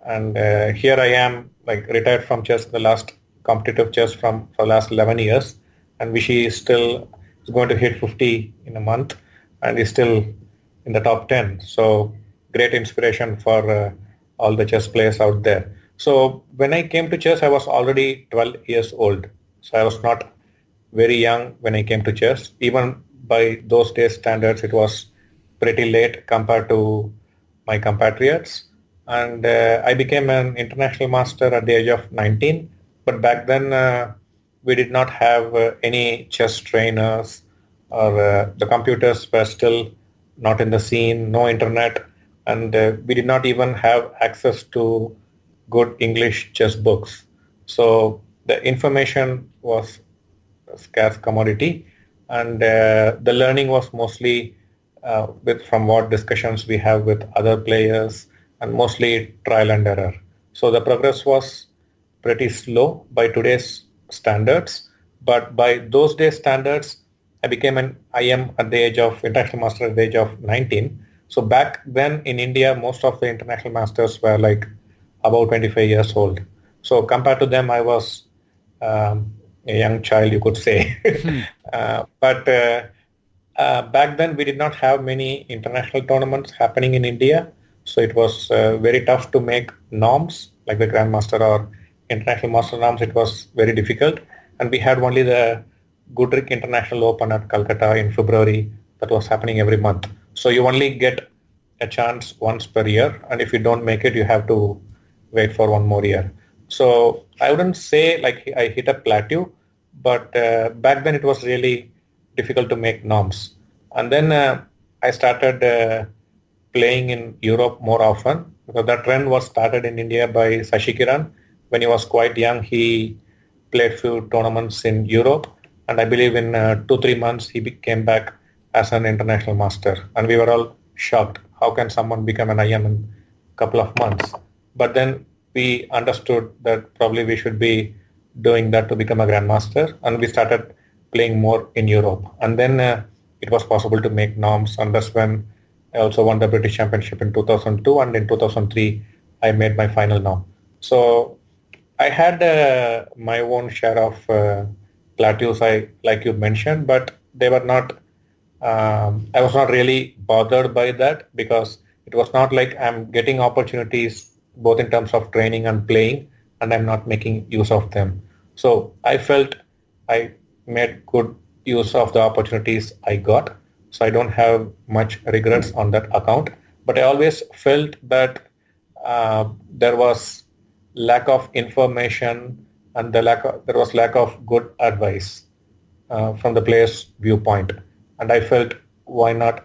And here I am, like retired from chess, the last competitive chess for the last 11 years. And Vishy is still is going to hit 50 in a month, and is still in the top 10. So great inspiration for all the chess players out there. So when I came to chess, I was already 12 years old. So I was not very young when I came to chess. Even by those days standards, it was pretty late compared to my compatriots. And I became an international master at the age of 19. But back then, we did not have any chess trainers, or the computers were still not in the scene, no internet, and we did not even have access to good English chess books. So the information was a scarce commodity, and the learning was mostly from what discussions we have with other players, and mostly trial and error. So the progress was pretty slow by today's standards, but by those days standards, I became an IM at the age of international master at the age of 19. So back then in India, most of the international masters were like about 25 years old. So compared to them, I was a young child, you could say. But back then, we did not have many international tournaments happening in India. So it was very tough to make norms like the Grandmaster or International Master norms. It was very difficult. And we had only the Goodrick International Open at Calcutta in February that was happening every month. So you only get a chance once per year. And if you don't make it, you have to wait for one more year. So I wouldn't say like I hit a plateau, but back then it was really difficult to make norms. And then I started playing in Europe more often, because that trend was started in India by Sashi Kiran. When he was quite young, he played few tournaments in Europe, and I believe in 2-3 months he came back as an international master, and we were all shocked. How can someone become an IM in a couple of months? But then we understood that probably we should be doing that to become a grandmaster, and we started playing more in Europe. And then it was possible to make norms, and that's when I also won the British Championship in 2002, and in 2003 I made my final norm. So I had my own share of plateaus, like you mentioned, but they were not. I was not really bothered by that, because it was not like I'm getting opportunities both in terms of training and playing, and I'm not making use of them. So I felt I made good use of the opportunities I got. So I don't have much regrets on that account. But I always felt that there was lack of information and there was lack of good advice from the player's viewpoint. And I felt, why not?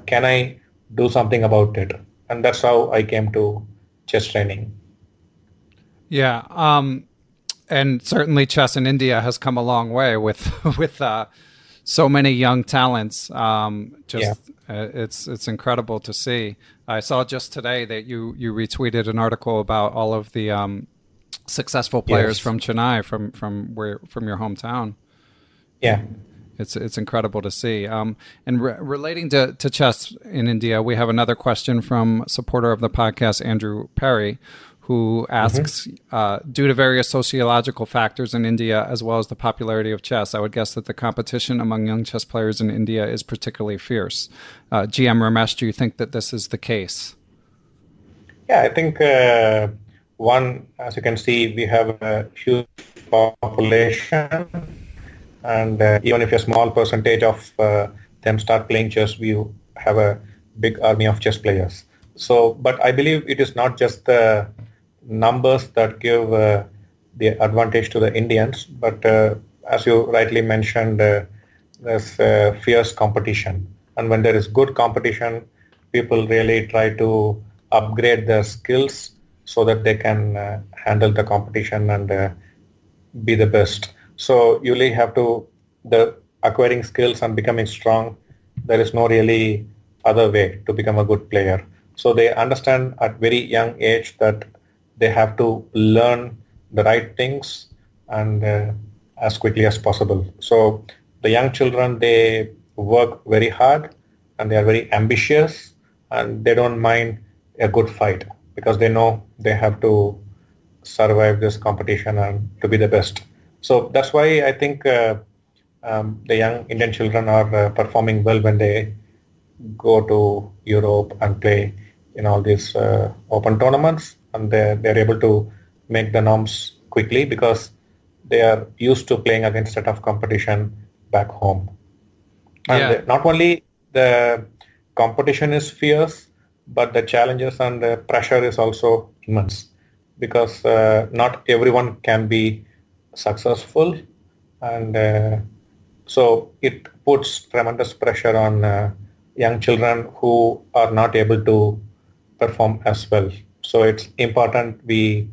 Can I do something about it? And that's how I came to chess training. Yeah. And certainly chess in India has come a long way with with so many young talents. It's incredible to see. I saw just today that you retweeted an article about all of the successful players from Chennai, from your hometown. Yeah. It's incredible to see. And relating to chess in India, we have another question from a supporter of the podcast, Andrew Perry, who asks, due to various sociological factors in India, as well as the popularity of chess, I would guess that the competition among young chess players in India is particularly fierce. GM Ramesh, do you think that this is the case? Yeah, I think one, as you can see, we have a huge population, and even if a small percentage of them start playing chess, we have a big army of chess players. So, but I believe it is not just the numbers that give the advantage to the Indians, but as you rightly mentioned, there's fierce competition. And when there is good competition, people really try to upgrade their skills so that they can handle the competition and be the best. So you really have to, the acquiring skills and becoming strong, there is no really other way to become a good player. So they understand at very young age that they have to learn the right things and as quickly as possible. So the young children, they work very hard and they are very ambitious and they don't mind a good fight because they know they have to survive this competition and to be the best. So that's why I think the young Indian children are performing well when they go to Europe and play in all these open tournaments, and they're able to make the norms quickly because they are used to playing against a tough competition back home. And not only the competition is fierce, but the challenges and the pressure is also immense because not everyone can be successful, and so it puts tremendous pressure on young children who are not able to perform as well. So it's important we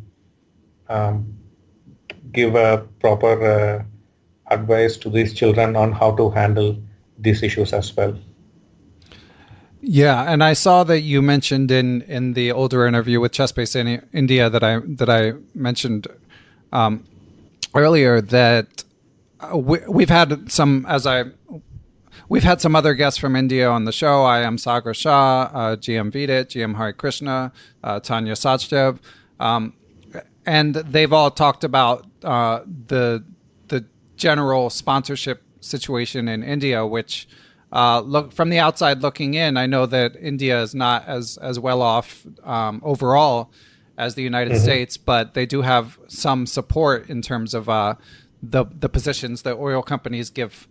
give a proper advice to these children on how to handle these issues as well. Yeah, and I saw that you mentioned in the older interview with ChessBase in India that I mentioned earlier that we've had some we've had some other guests from India on the show. I am Sagar Shah, GM Vidit, GM Hari Krishna, Tanya Sachdev, and they've all talked about the general sponsorship situation in India, which look from the outside looking in, I know that India is not as well off overall as the United States, but they do have some support in terms of the positions that oil companies give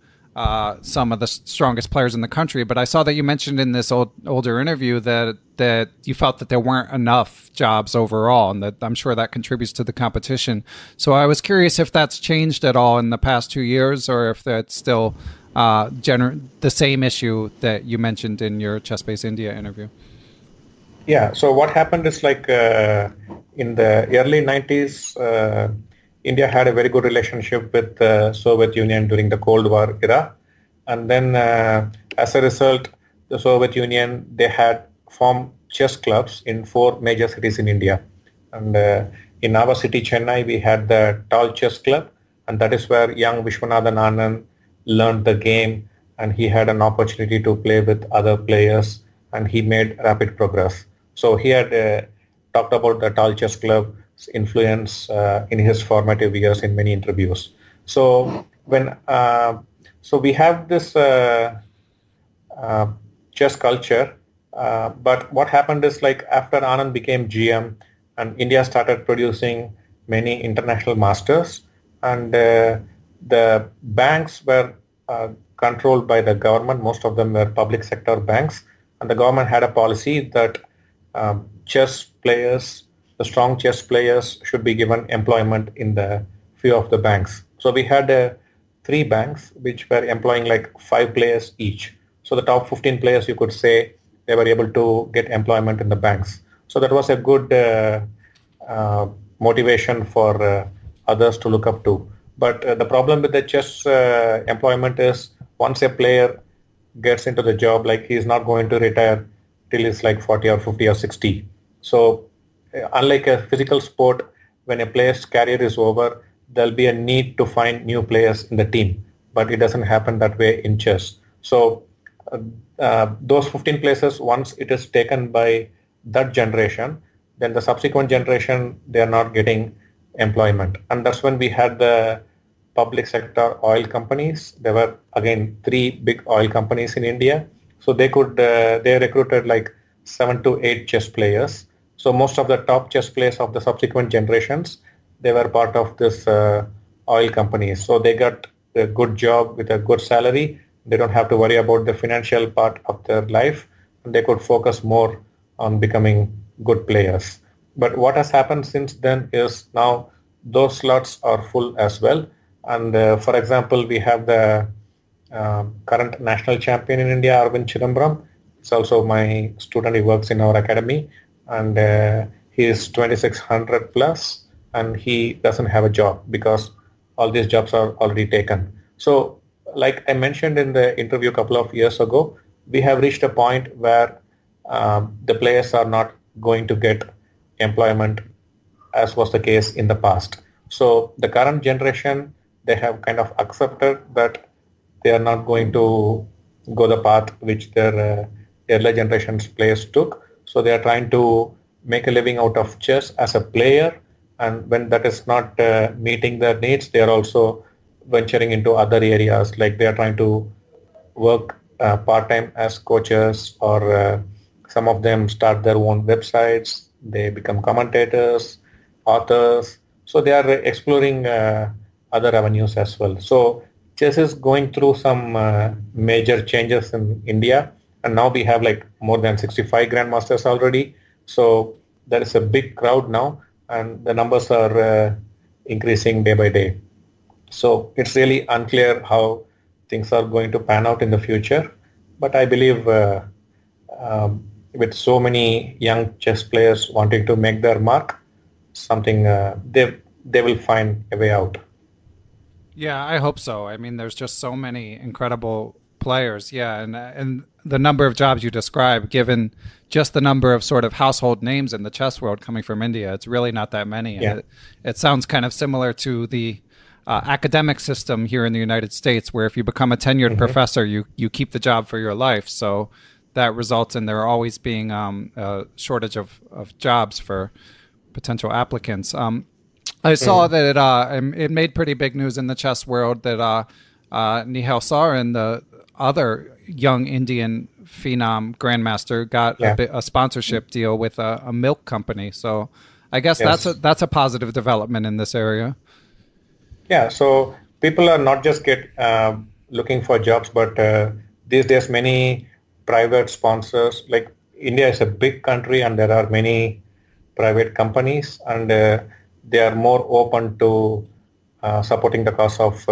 some of the strongest players in the country. But I saw that you mentioned in this older interview that you felt that there weren't enough jobs overall, and that I'm sure that contributes to the competition. So I was curious if that's changed at all in the past 2 years, or if that's still the same issue that you mentioned in your ChessBase India interview. Yeah, so what happened is like in the early 90s, India had a very good relationship with the Soviet Union during the Cold War era. And then as a result, the Soviet Union, they had formed chess clubs in 4 major cities in India. And in our city, Chennai, we had the Tall Chess Club. And that is where young Vishwanathan Anand learned the game. And he had an opportunity to play with other players. And he made rapid progress. So he had talked about the Tall Chess Club's influence in his formative years in many interviews. So when so we have this chess culture, but what happened is like after Anand became GM and India started producing many international masters, and the banks were controlled by the government. Most of them were public sector banks, and the government had a policy that chess players, the strong chess players, should be given employment in the few of the banks. So we had three banks which were employing like 5 players each. So the top 15 players, you could say, they were able to get employment in the banks. So that was a good motivation for others to look up to. But the problem with the chess employment is once a player gets into the job, like he's not going to retire till he's like 40 or 50 or 60. So unlike a physical sport, when a player's career is over, there'll be a need to find new players in the team. But it doesn't happen that way in chess. So those 15 places, once it is taken by that generation, then the subsequent generation, they are not getting employment. And that's when we had the public sector oil companies. There were, again, 3 big oil companies in India. So they recruited like 7 to 8 chess players. So most of the top chess players of the subsequent generations, they were part of this oil companies. So they got a good job with a good salary. They don't have to worry about the financial part of their life. And they could focus more on becoming good players. But what has happened since then is now those slots are full as well. And for example, we have the current national champion in India, Arvind Chidambaram. It's also my student. He works in our academy, and he is 2600 plus, and he doesn't have a job because all these jobs are already taken. So like I mentioned in the interview a couple of years ago, we have reached a point where the players are not going to get employment as was the case in the past. So the current generation, they have kind of accepted that they are not going to go the path which their earlier generations players took. So they are trying to make a living out of chess as a player. And when that is not meeting their needs, they are also venturing into other areas. Like they are trying to work part-time as coaches, or some of them start their own websites. They become commentators, authors. So they are exploring other avenues as well. So chess is going through some major changes in India. And now we have like more than 65 grandmasters already. So there is a big crowd now, and the numbers are increasing day by day. So it's really unclear how things are going to pan out in the future. But I believe with so many young chess players wanting to make their mark, something they will find a way out. Yeah, I hope so. I mean, there's just so many incredible players. Yeah, and the number of jobs you describe, given just the number of sort of household names in the chess world coming from India, it's really not that many. Yeah. And it sounds kind of similar to the academic system here in the United States, where if you become a tenured professor, you keep the job for your life. So that results in there always being a shortage of jobs for potential applicants. I saw that it made pretty big news in the chess world that Nihal Sarin, the other young Indian phenom grandmaster, got a sponsorship deal with a milk company. So I guess that's a positive development in this area. Yeah, so people are not just looking for jobs, but these days many private sponsors, like India is a big country and there are many private companies, and they are more open to supporting the cause of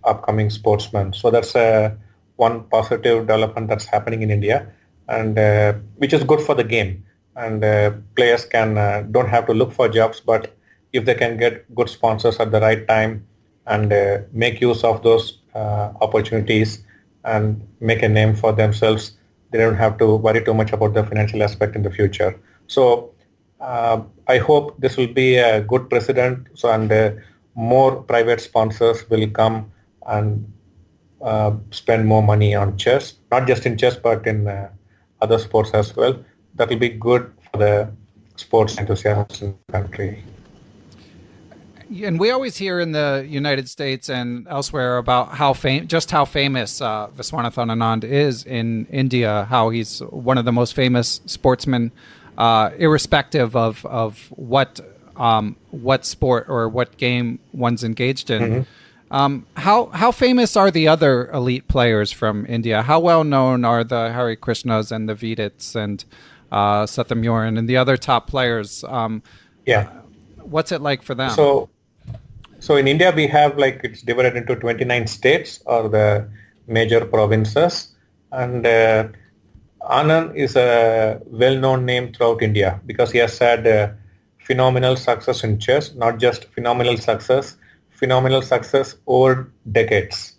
upcoming sportsmen. So that's one positive development that's happening in India, and which is good for the game. And players don't have to look for jobs, but if they can get good sponsors at the right time and make use of those opportunities and make a name for themselves, they don't have to worry too much about the financial aspect in the future. So I hope this will be a good precedent. So, and more private sponsors will come and spend more money on chess, not just in chess, but in other sports as well. That will be good for the sports enthusiasts in the country. And we always hear in the United States and elsewhere about how famous Viswanathan Anand is in India, how he's one of the most famous sportsmen, irrespective of what sport or what game one's engaged in. How famous are the other elite players from India? How well known are the Hare Krishnas and the Vidits and Satyamuran and the other top players? Yeah. What's it like for them? So in India, we have it's divided into 29 states or the major provinces. And Anand is a well-known name throughout India because he has had phenomenal success in chess, not just phenomenal success over decades.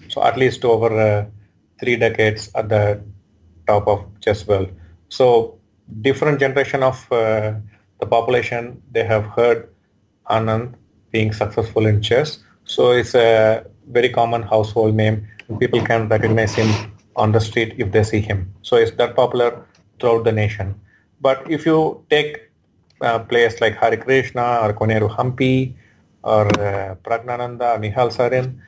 So at least over 3 decades at the top of chess world. So different generation of the population, they have heard Anand being successful in chess. So it's a very common household name. People can recognize him on the street if they see him. So it's that popular throughout the nation. But if you take players like Hare Krishna or Koneru Hampi or Praggnanandhaa, Nihal Sareen,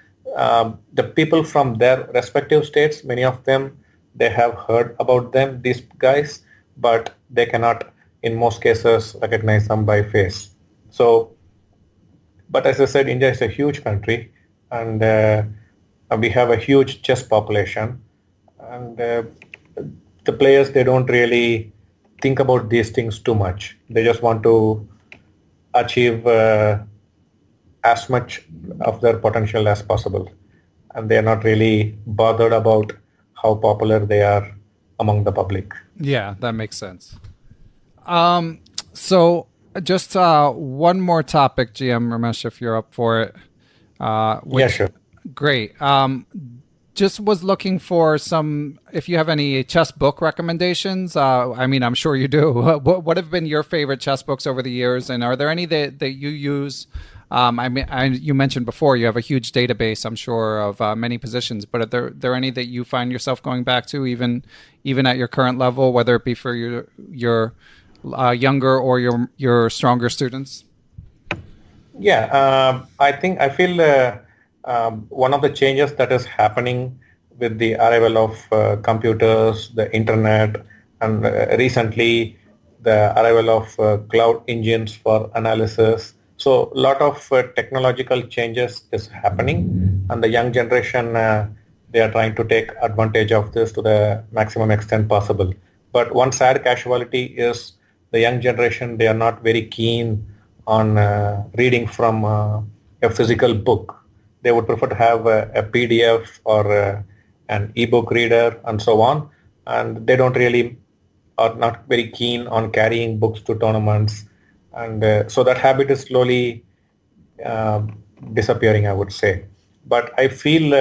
the people from their respective states, many of them, they have heard about them, these guys, but they cannot, in most cases, recognize them by face. So, but as I said, India is a huge country, and we have a huge chess population, and the players, they don't really think about these things too much. They just want to achieve as much of their potential as possible, and they are not really bothered about how popular they are among the public. Yeah, that makes sense. So just one more topic, GM Ramesh, if you're up for it. Yeah, sure. Great. Just was looking for some, if you have any chess book recommendations. I mean, I'm sure you do. What have been your favorite chess books over the years? And are there any that you use? You mentioned before you have a huge database, I'm sure, of many positions, but are there any that you find yourself going back to even at your current level, whether it be for your younger or your stronger students? Yeah, I feel one of the changes that is happening with the arrival of computers, the internet, and recently the arrival of cloud engines for analysis. So a lot of technological changes is happening, and the young generation, they are trying to take advantage of this to the maximum extent possible. But one sad casualty is the young generation, they are not very keen on reading from a physical book. They would prefer to have a PDF or an ebook reader and so on. And they don't really are not very keen on carrying books to tournaments. And so that habit is slowly disappearing, I would say. But I feel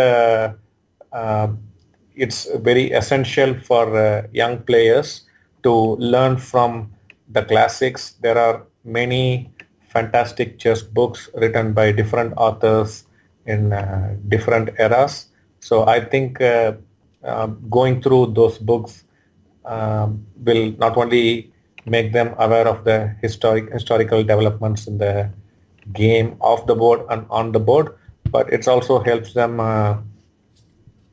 it's very essential for young players to learn from the classics. There are many fantastic chess books written by different authors in different eras. So I think going through those books will not only make them aware of the historical developments in the game, off the board and on the board, but it also helps them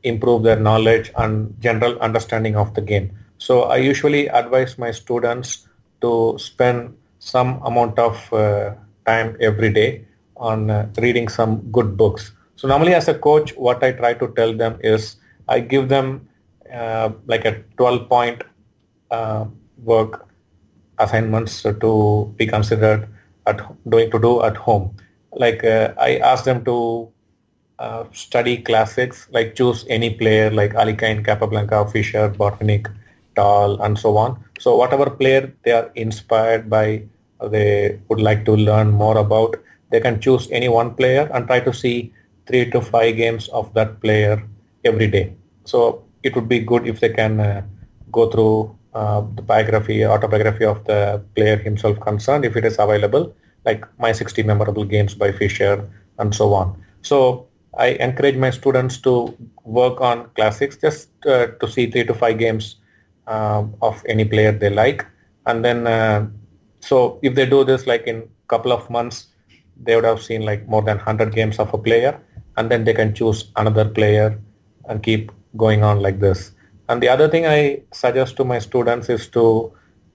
improve their knowledge and general understanding of the game. So I usually advise my students to spend some amount of time every day on reading some good books. So normally as a coach, what I try to tell them is I give them like a 12-point work assignments to be considered to do at home. Like I ask them to study classics, like choose any player like Alikain, Capablanca, Fischer, Botvinnik, Tal, and so on. So whatever player they are inspired by, they would like to learn more about, they can choose any one player and try to see 3 to 5 games of that player every day. So it would be good if they can go through the autobiography of the player himself concerned, if it is available, like My 60 Memorable Games by Fischer and so on. So I encourage my students to work on classics, just to see 3 to 5 games of any player they like. And then, so if they do this like in a couple of months, they would have seen like more than 100 games of a player, and then they can choose another player and keep going on like this. And the other thing I suggest to my students is to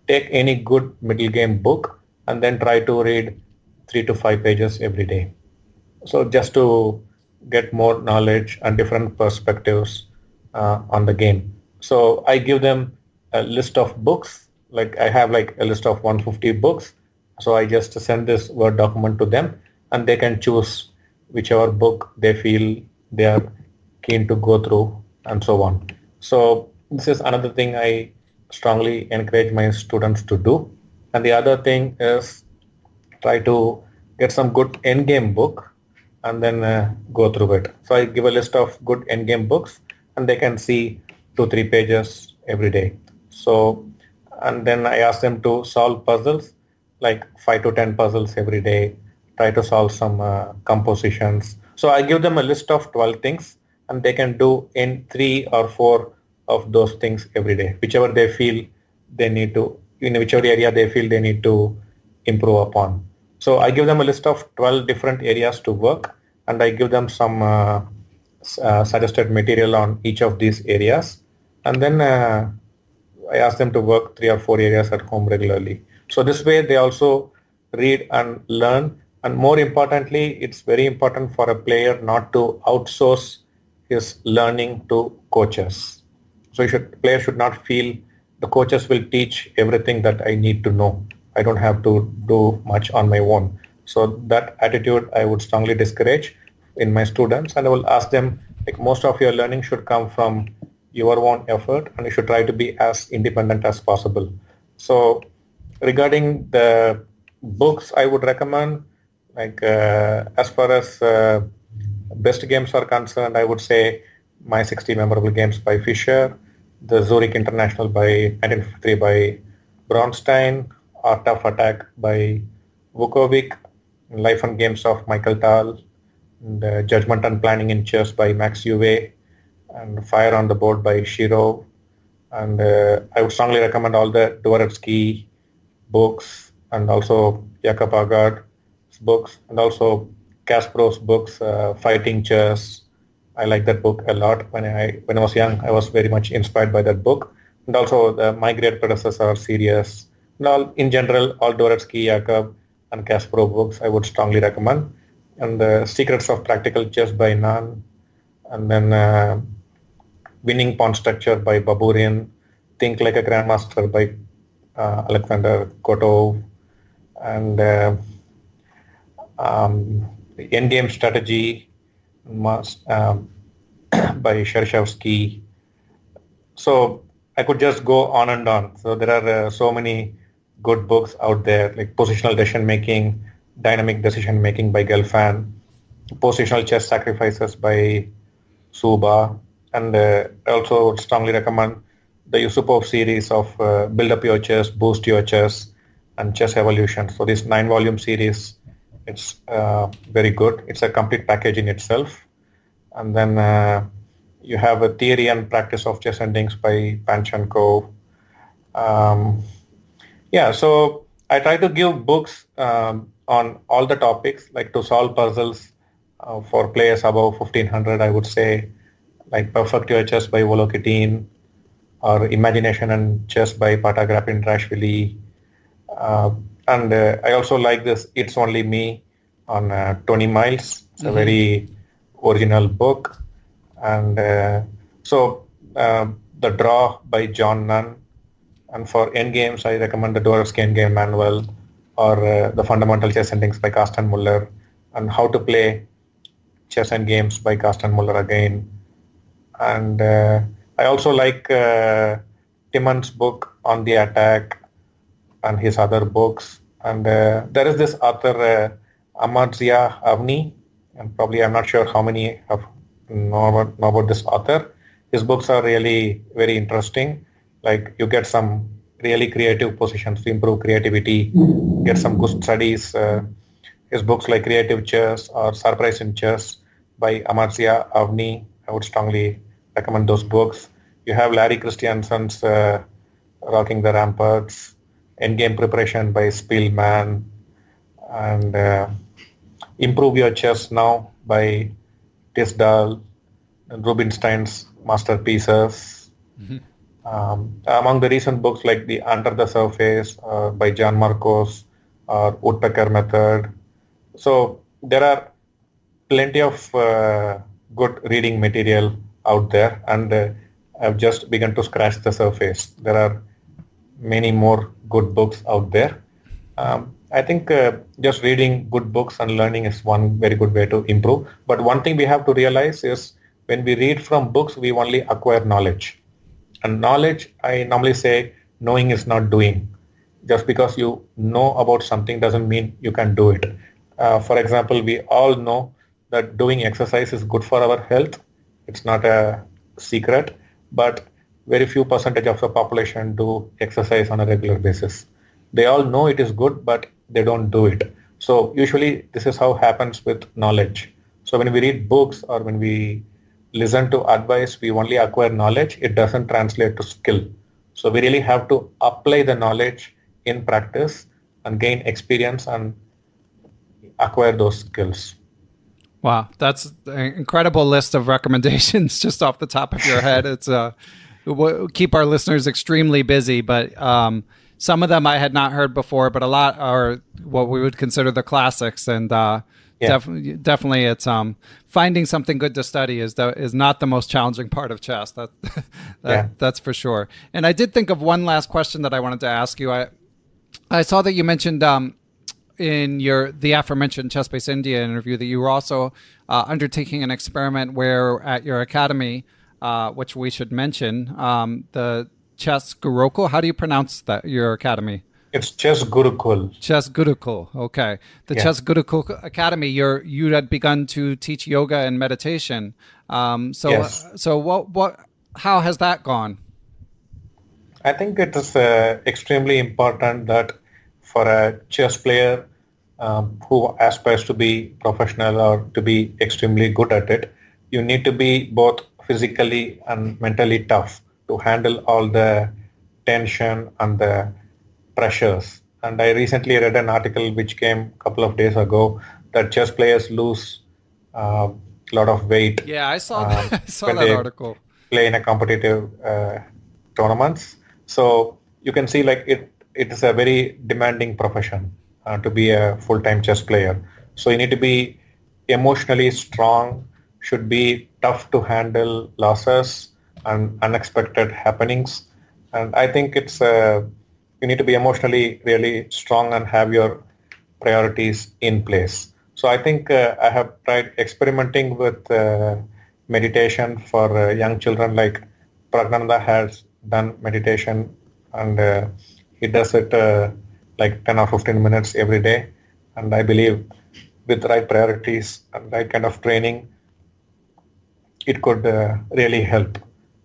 take any good middle game book and then try to read 3 to 5 pages every day. So just to get more knowledge and different perspectives on the game. So I give them a list of books. Like I have like a list of 150 books. So I just send this Word document to them, and they can choose whichever book they feel they are keen to go through, and so on. So this is another thing I strongly encourage my students to do. And the other thing is try to get some good endgame book and then go through it. So I give a list of good endgame books, and they can see 2-3 pages every day. So, and then I ask them to solve puzzles, like 5 to 10 puzzles every day. Try to solve some compositions. So I give them a list of 12 things, and they can do in 3 or 4 of those things every day, whichever they feel they need to, in whichever area they feel they need to improve upon. So I give them a list of 12 different areas to work, and I give them some suggested material on each of these areas. And then I ask them to work 3 or 4 areas at home regularly. So this way they also read and learn. And more importantly, it's very important for a player not to outsource his learning to coaches. So player should not feel the coaches will teach everything that I need to know. I don't have to do much on my own. So that attitude I would strongly discourage in my students, and I will ask them, like, most of your learning should come from your own effort, and you should try to be as independent as possible. So regarding the books, I would recommend, like as far as best games are concerned, I would say My 60 Memorable Games by Fischer, the Zurich International by 1953 by Bronstein, Art of Attack by Vukovic, Life and Games of Michael Tal, and Judgment and Planning in Chess by Max Euwe, and Fire on the Board by Shirov. And I would strongly recommend all the Dvoretsky books, and also Jacob Aagard's books, and also Kasparov's books, Fighting Chess. I like that book a lot. When I was young, I was very much inspired by that book. And also the My Great Predecessor series. And all, in general, all Dvoretsky, Jacob, and Kasparov books I would strongly recommend. And the Secrets of Practical Chess by Nan. And then Winning Pawn Structure by Baburin. Think Like a Grandmaster by Alexander Kotov. And the Endgame Strategy by Shershevsky. So I could just go on and on. So there are so many good books out there, like Positional Decision Making, Dynamic Decision Making by Gelfand, Positional Chess Sacrifices by Suba, and I also would strongly recommend the Yusupov series of Build Up Your Chess, Boost Your Chess, and Chess Evolution. So this 9-volume series, it's very good. It's a complete package in itself. And then you have a Theory and Practice of Chess Endings by Panchenko. So I try to give books on all the topics, like to solve puzzles for players above 1500, I would say, like Perfect Your Chess by Volokitin, or Imagination and Chess by Patagrapin Rashvili. And I also like this It's Only Me on Tony Miles. It's a very original book. And the Draw by John Nunn. And for endgames, I recommend the Dvoretsky Endgame Manual, or the Fundamental Chess Endings by Carsten Muller, and How to Play Chess Endgames by Carsten Muller again. And I also like Timon's book On the Attack and his other books. And there is this author, Amartya Avni, and probably I'm not sure how many know about this author. His books are really very interesting. Like you get some really creative positions to improve creativity, get some good studies. His books like Creative Chess or Surprise in Chess by Amartya Avni, I would strongly recommend those books. You have Larry Christiansen's Rocking the Ramparts, Endgame Preparation by Spielman, and Improve Your Chess Now by Tisdale, and Rubinstein's Masterpieces. Among the recent books like the Under the Surface by John Marcos or Woodpecker Method. So there are plenty of good reading material out there, and I've just begun to scratch the surface. There are many more good books out there. I think just reading good books and learning is one very good way to improve. But one thing we have to realize is when we read from books, we only acquire knowledge. And knowledge, I normally say, knowing is not doing. Just because you know about something doesn't mean you can do it. For example, we all know that doing exercise is good for our health. It's not a secret, but very few percentage of the population do exercise on a regular basis. They all know it is good, but they don't do it. So usually this is how happens with knowledge. So when we read books or when we listen to advice, we only acquire knowledge. It doesn't translate to skill. So we really have to apply the knowledge in practice and gain experience and acquire those skills. Wow, that's an incredible list of recommendations just off the top of your head. It's will keep our listeners extremely busy, but some of them I had not heard before, but a lot are what we would consider the classics. And definitely, it's finding something good to study is not the most challenging part of chess. That's for sure. And I did think of one last question that I wanted to ask you. I saw that you mentioned in the aforementioned Chess Base India interview that you were also undertaking an experiment where at your academy, which we should mention, the Chess Gurukul. How do you pronounce that? Your academy? It's Chess Gurukul. Chess Gurukul. Okay, the Chess Gurukul Academy. You had begun to teach yoga and meditation. So what? How has that gone? I think it is extremely important that for a chess player who aspires to be professional or to be extremely good at it, you need to be both physically and mentally tough to handle all the tension and the pressures. And I recently read an article which came a couple of days ago that chess players lose a lot of weight. Yeah, I saw that. I saw that article. Play in a competitive tournaments. So you can see like it is a very demanding profession to be a full-time chess player. So you need to be emotionally strong, should be tough to handle losses and unexpected happenings. And I think it's you need to be emotionally really strong and have your priorities in place. So I think I have tried experimenting with meditation for young children. Like Praggnanandhaa has done meditation, and he does it like 10 or 15 minutes every day. And I believe with the right priorities and right kind of training, it could really help.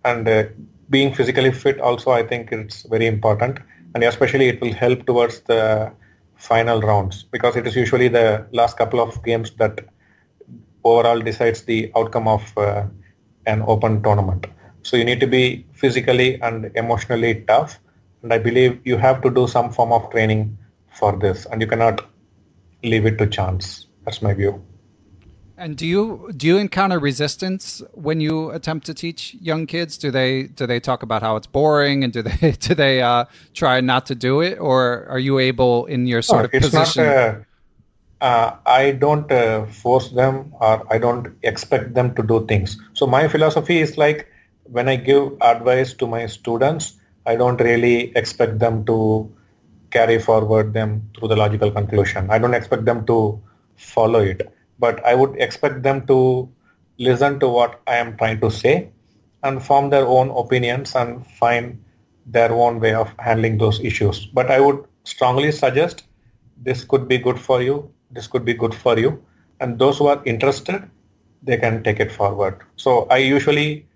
And being physically fit also, I think it's very important. And especially it will help towards the final rounds, because it is usually the last couple of games that overall decides the outcome of an open tournament. So you need to be physically and emotionally tough. And I believe you have to do some form of training for this, and you cannot leave it to chance. That's my view. And do you encounter resistance when you attempt to teach young kids? Do they talk about how it's boring, and do they try not to do it, or are you able in your sort of position? I don't force them, or I don't expect them to do things. So my philosophy is like, when I give advice to my students, I don't really expect them to carry forward them through the logical conclusion. I don't expect them to follow it, but I would expect them to listen to what I am trying to say and form their own opinions and find their own way of handling those issues. But I would strongly suggest this could be good for you, this could be good for you, and those who are interested, they can take it forward. So I usually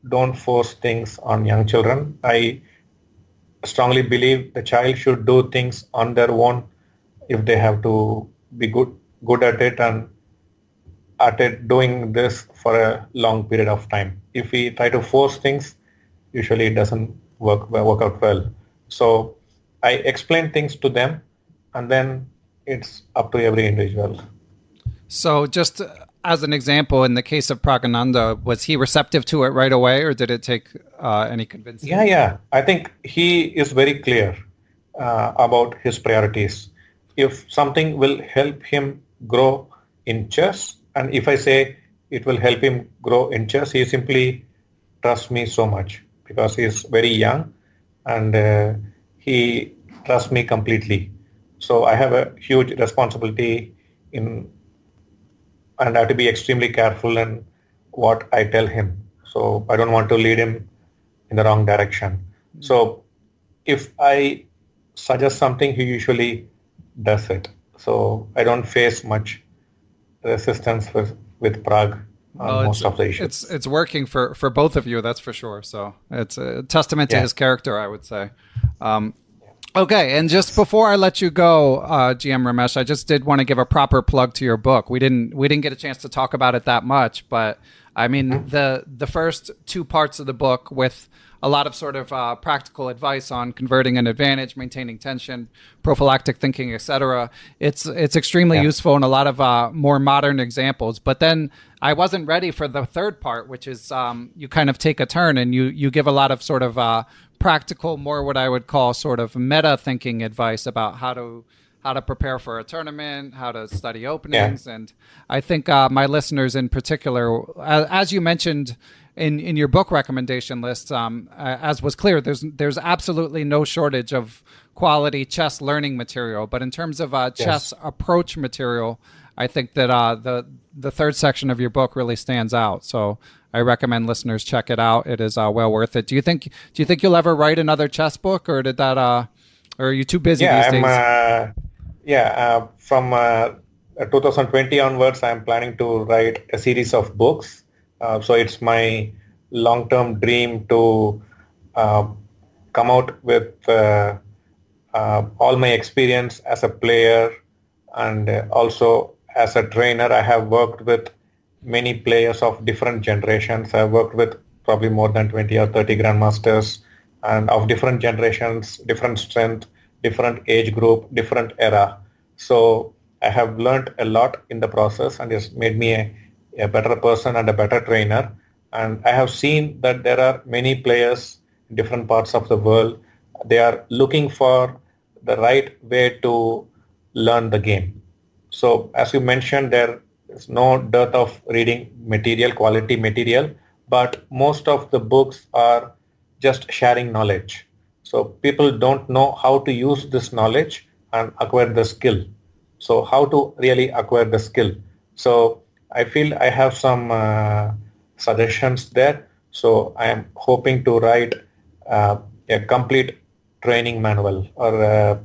don't force things on young children. I strongly believe the child should do things on their own if they have to be good at it, and at it doing this for a long period of time. If we try to force things, usually it doesn't work out well. So I explain things to them, and then it's up to every individual. So just as an example, in the case of Praggnanandhaa, was he receptive to it right away, or did it take any convincing? Yeah. I think he is very clear about his priorities. If something will help him grow in chess And if I say it will help him grow in chess, he simply trusts me so much because he is very young and he trusts me completely. So I have a huge responsibility in, and I have to be extremely careful in what I tell him. So I don't want to lead him in the wrong direction. So if I suggest something, he usually does it. So I don't face much resistance with Prague on most of the issues. It's working for both of you, that's for sure. So it's a testament to his character, I would say. Okay, and just before I let you go, GM Ramesh, I just did want to give a proper plug to your book. We didn't get a chance to talk about it that much, but I mean the first two parts of the book with a lot of sort of practical advice on converting an advantage, maintaining tension, prophylactic thinking, etc. It's extremely useful and a lot of more modern examples. But then I wasn't ready for the third part, which is you kind of take a turn and you give a lot of sort of practical, more what I would call sort of meta thinking advice about how to prepare for a tournament, how to study openings. And I think my listeners in particular, as you mentioned in your book recommendation list, as was clear, there's absolutely no shortage of quality chess learning material. But in terms of chess approach material, I think that the third section of your book really stands out. So I recommend listeners check it out. It is well worth it. Do you think you'll ever write another chess book, or did that or are you too busy these days? From 2020 onwards, I'm planning to write a series of books. So it's my long-term dream to come out with all my experience as a player and also as a trainer. I have worked with many players of different generations. I've worked with probably more than 20 or 30 grandmasters and of different generations, different strength, different age group, different era. So I have learned a lot in the process and it's made me a better person and a better trainer. And I have seen that there are many players in different parts of the world. They are looking for the right way to learn the game. So as you mentioned, there is no dearth of reading material, quality material, but most of the books are just sharing knowledge. So people don't know how to use this knowledge and acquire the skill. So how to really acquire the skill. So I feel I have some suggestions there. So I am hoping to write a complete training manual, or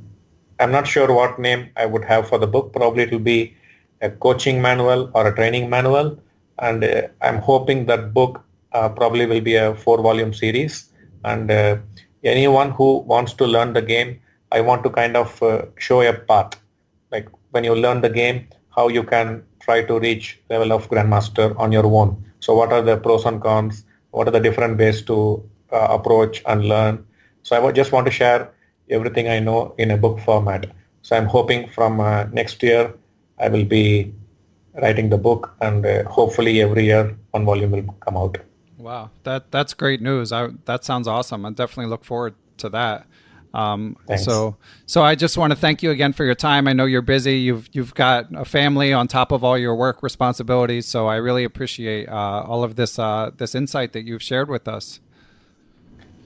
I'm not sure what name I would have for the book. Probably it will be a coaching manual or a training manual. And I'm hoping that book probably will be a 4-volume series. And anyone who wants to learn the game, I want to kind of show a path. Like when you learn the game, how you can try to reach level of grandmaster on your own. So what are the pros and cons? What are the different ways to approach and learn? So I just want to share everything I know in a book format. So I'm hoping from next year, I will be writing the book and hopefully every year 1 volume will come out. Wow, that's great news. That sounds awesome. I definitely look forward to that. So I just want to thank you again for your time. I know you're busy. You've got a family on top of all your work responsibilities. So I really appreciate all of this insight that you've shared with us.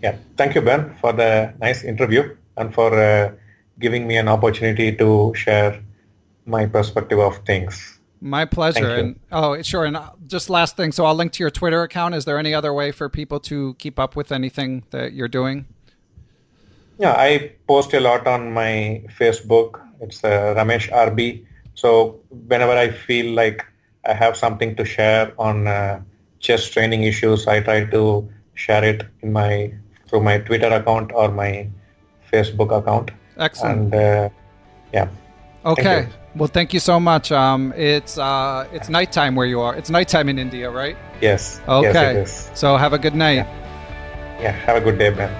Yeah, thank you, Ben, for the nice interview and for giving me an opportunity to share my perspective of things. My pleasure. And sure. And just last thing. So I'll link to your Twitter account. Is there any other way for people to keep up with anything that you're doing? Yeah, I post a lot on my Facebook. It's Ramesh R.B. So whenever I feel like I have something to share on chess training issues, I try to share it through my Twitter account or my Facebook account. Excellent. And yeah. Okay. Well, thank you so much. It's nighttime where you are. It's nighttime in India, right? Yes. Okay. Yes, it is. So have a good night. Yeah. Have a good day, Ben.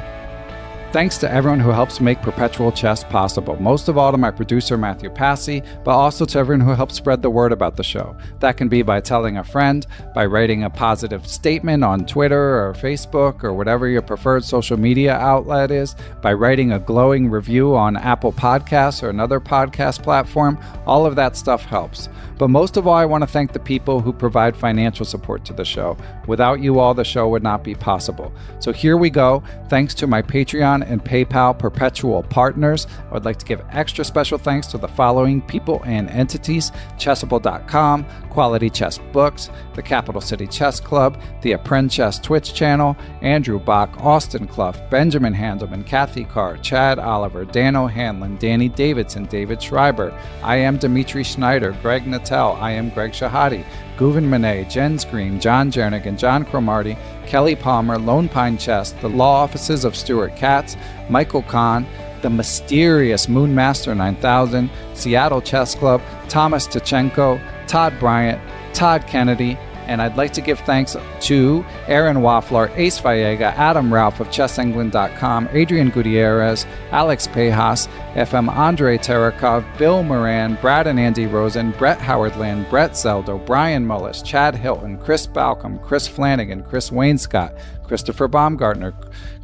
Thanks to everyone who helps make Perpetual Chess possible. Most of all to my producer, Matthew Passy, but also to everyone who helps spread the word about the show. That can be by telling a friend, by writing a positive statement on Twitter or Facebook or whatever your preferred social media outlet is, by writing a glowing review on Apple Podcasts or another podcast platform. All of that stuff helps. But most of all, I want to thank the people who provide financial support to the show. Without you all, the show would not be possible. So here we go. Thanks to my Patreon and PayPal Perpetual partners. I would like to give extra special thanks to the following people and entities: Chessable.com, Quality Chess Books, the Capital City Chess Club, the Apprend Chess Twitch channel, Andrew Bach, Austin Clough, Benjamin Handelman, Kathy Carr, Chad Oliver, Dan O'Hanlon, Danny Davidson, David Schreiber, I am Dimitri Schneider, Greg Natel, I am Greg Shahadi, Guven Monet, Jen Screen, John Jernigan, John Cromarty, Kelly Palmer, Lone Pine Chess, the law offices of Stuart Katz, Michael Kahn, the mysterious Moonmaster 9000, Seattle Chess Club, Thomas Tachenko, Todd Bryant, Todd Kennedy, and I'd like to give thanks to Aaron Waffler, Ace Vallega, Adam Ralph of ChessEngland.com, Adrian Gutierrez, Alex Pejas, FM Andre Terakov, Bill Moran, Brad and Andy Rosen, Brett Howardland, Brett Zeldo, Brian Mullis, Chad Hilton, Chris Balcom, Chris Flanagan, Chris Wainscott, Christopher Baumgartner,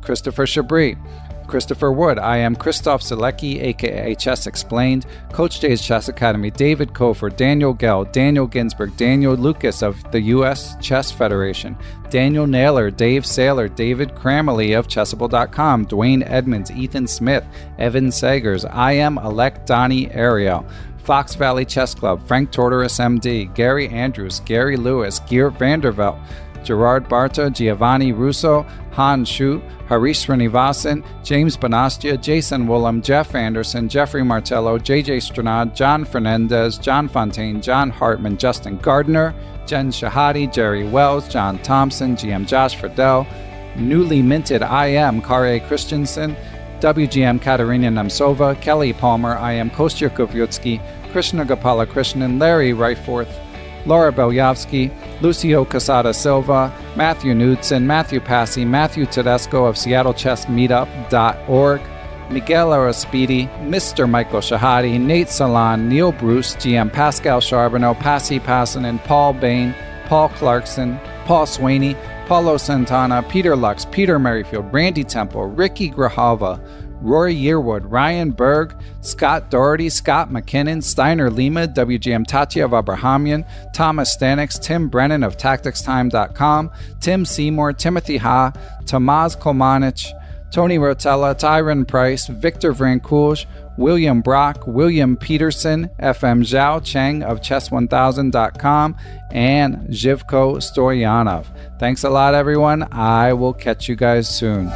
Christopher Chabris, Christopher Wood, I am Christoph Selecki, aka Chess Explained, Coach J's Chess Academy, David Kofer, Daniel Gell, Daniel Ginsberg, Daniel Lucas of the U.S. Chess Federation, Daniel Naylor, Dave Saylor, David Cramley of Chessable.com, Dwayne Edmonds, Ethan Smith, Evan Sagers, I am Elect Donnie Ariel, Fox Valley Chess Club, Frank Tortoris MD, Gary Andrews, Gary Lewis, Geert Vandervelt, Gerard Barta, Giovanni Russo, Han Shu, Harish Srinivasan, James Bonastia, Jason Woolham, Jeff Anderson, Jeffrey Martello, JJ Stranad, John Fernandez, John Fontaine, John Hartman, Justin Gardner, Jen Shahadi, Jerry Wells, John Thompson, GM Josh Friedel, newly minted IM Kare Christensen, WGM Katerina Nemtsova, Kelly Palmer, IM Kostya Kovyutsky, Krishna Gopala Krishnan, Larry Reiforth, Laura Belyavsky, Lucio Casada Silva, Matthew Knudsen, Matthew Passy, Matthew Tedesco of SeattleChessMeetup.org, Miguel Araspidi, Mr. Michael Shahadi, Nate Salon, Neil Bruce, GM Pascal Charbonneau, Passy Passanen, Paul Bain, Paul Clarkson, Paul Sweeney, Paulo Santana, Peter Lux, Peter Merrifield, Randy Temple, Ricky Grijalva, Rory Yearwood, Ryan Berg, Scott Doherty, Scott McKinnon, Steiner Lima, WGM Tatyev Abrahamian, Thomas Stanix, Tim Brennan of TacticsTime.com, Tim Seymour, Timothy Ha, Tamaz Kolmanich, Tony Rotella, Tyron Price, Victor Vrancoulge, William Brock, William Peterson, FM Zhao Cheng of Chess1000.com, and Zhivko Stoyanov. Thanks a lot, everyone. I will catch you guys soon.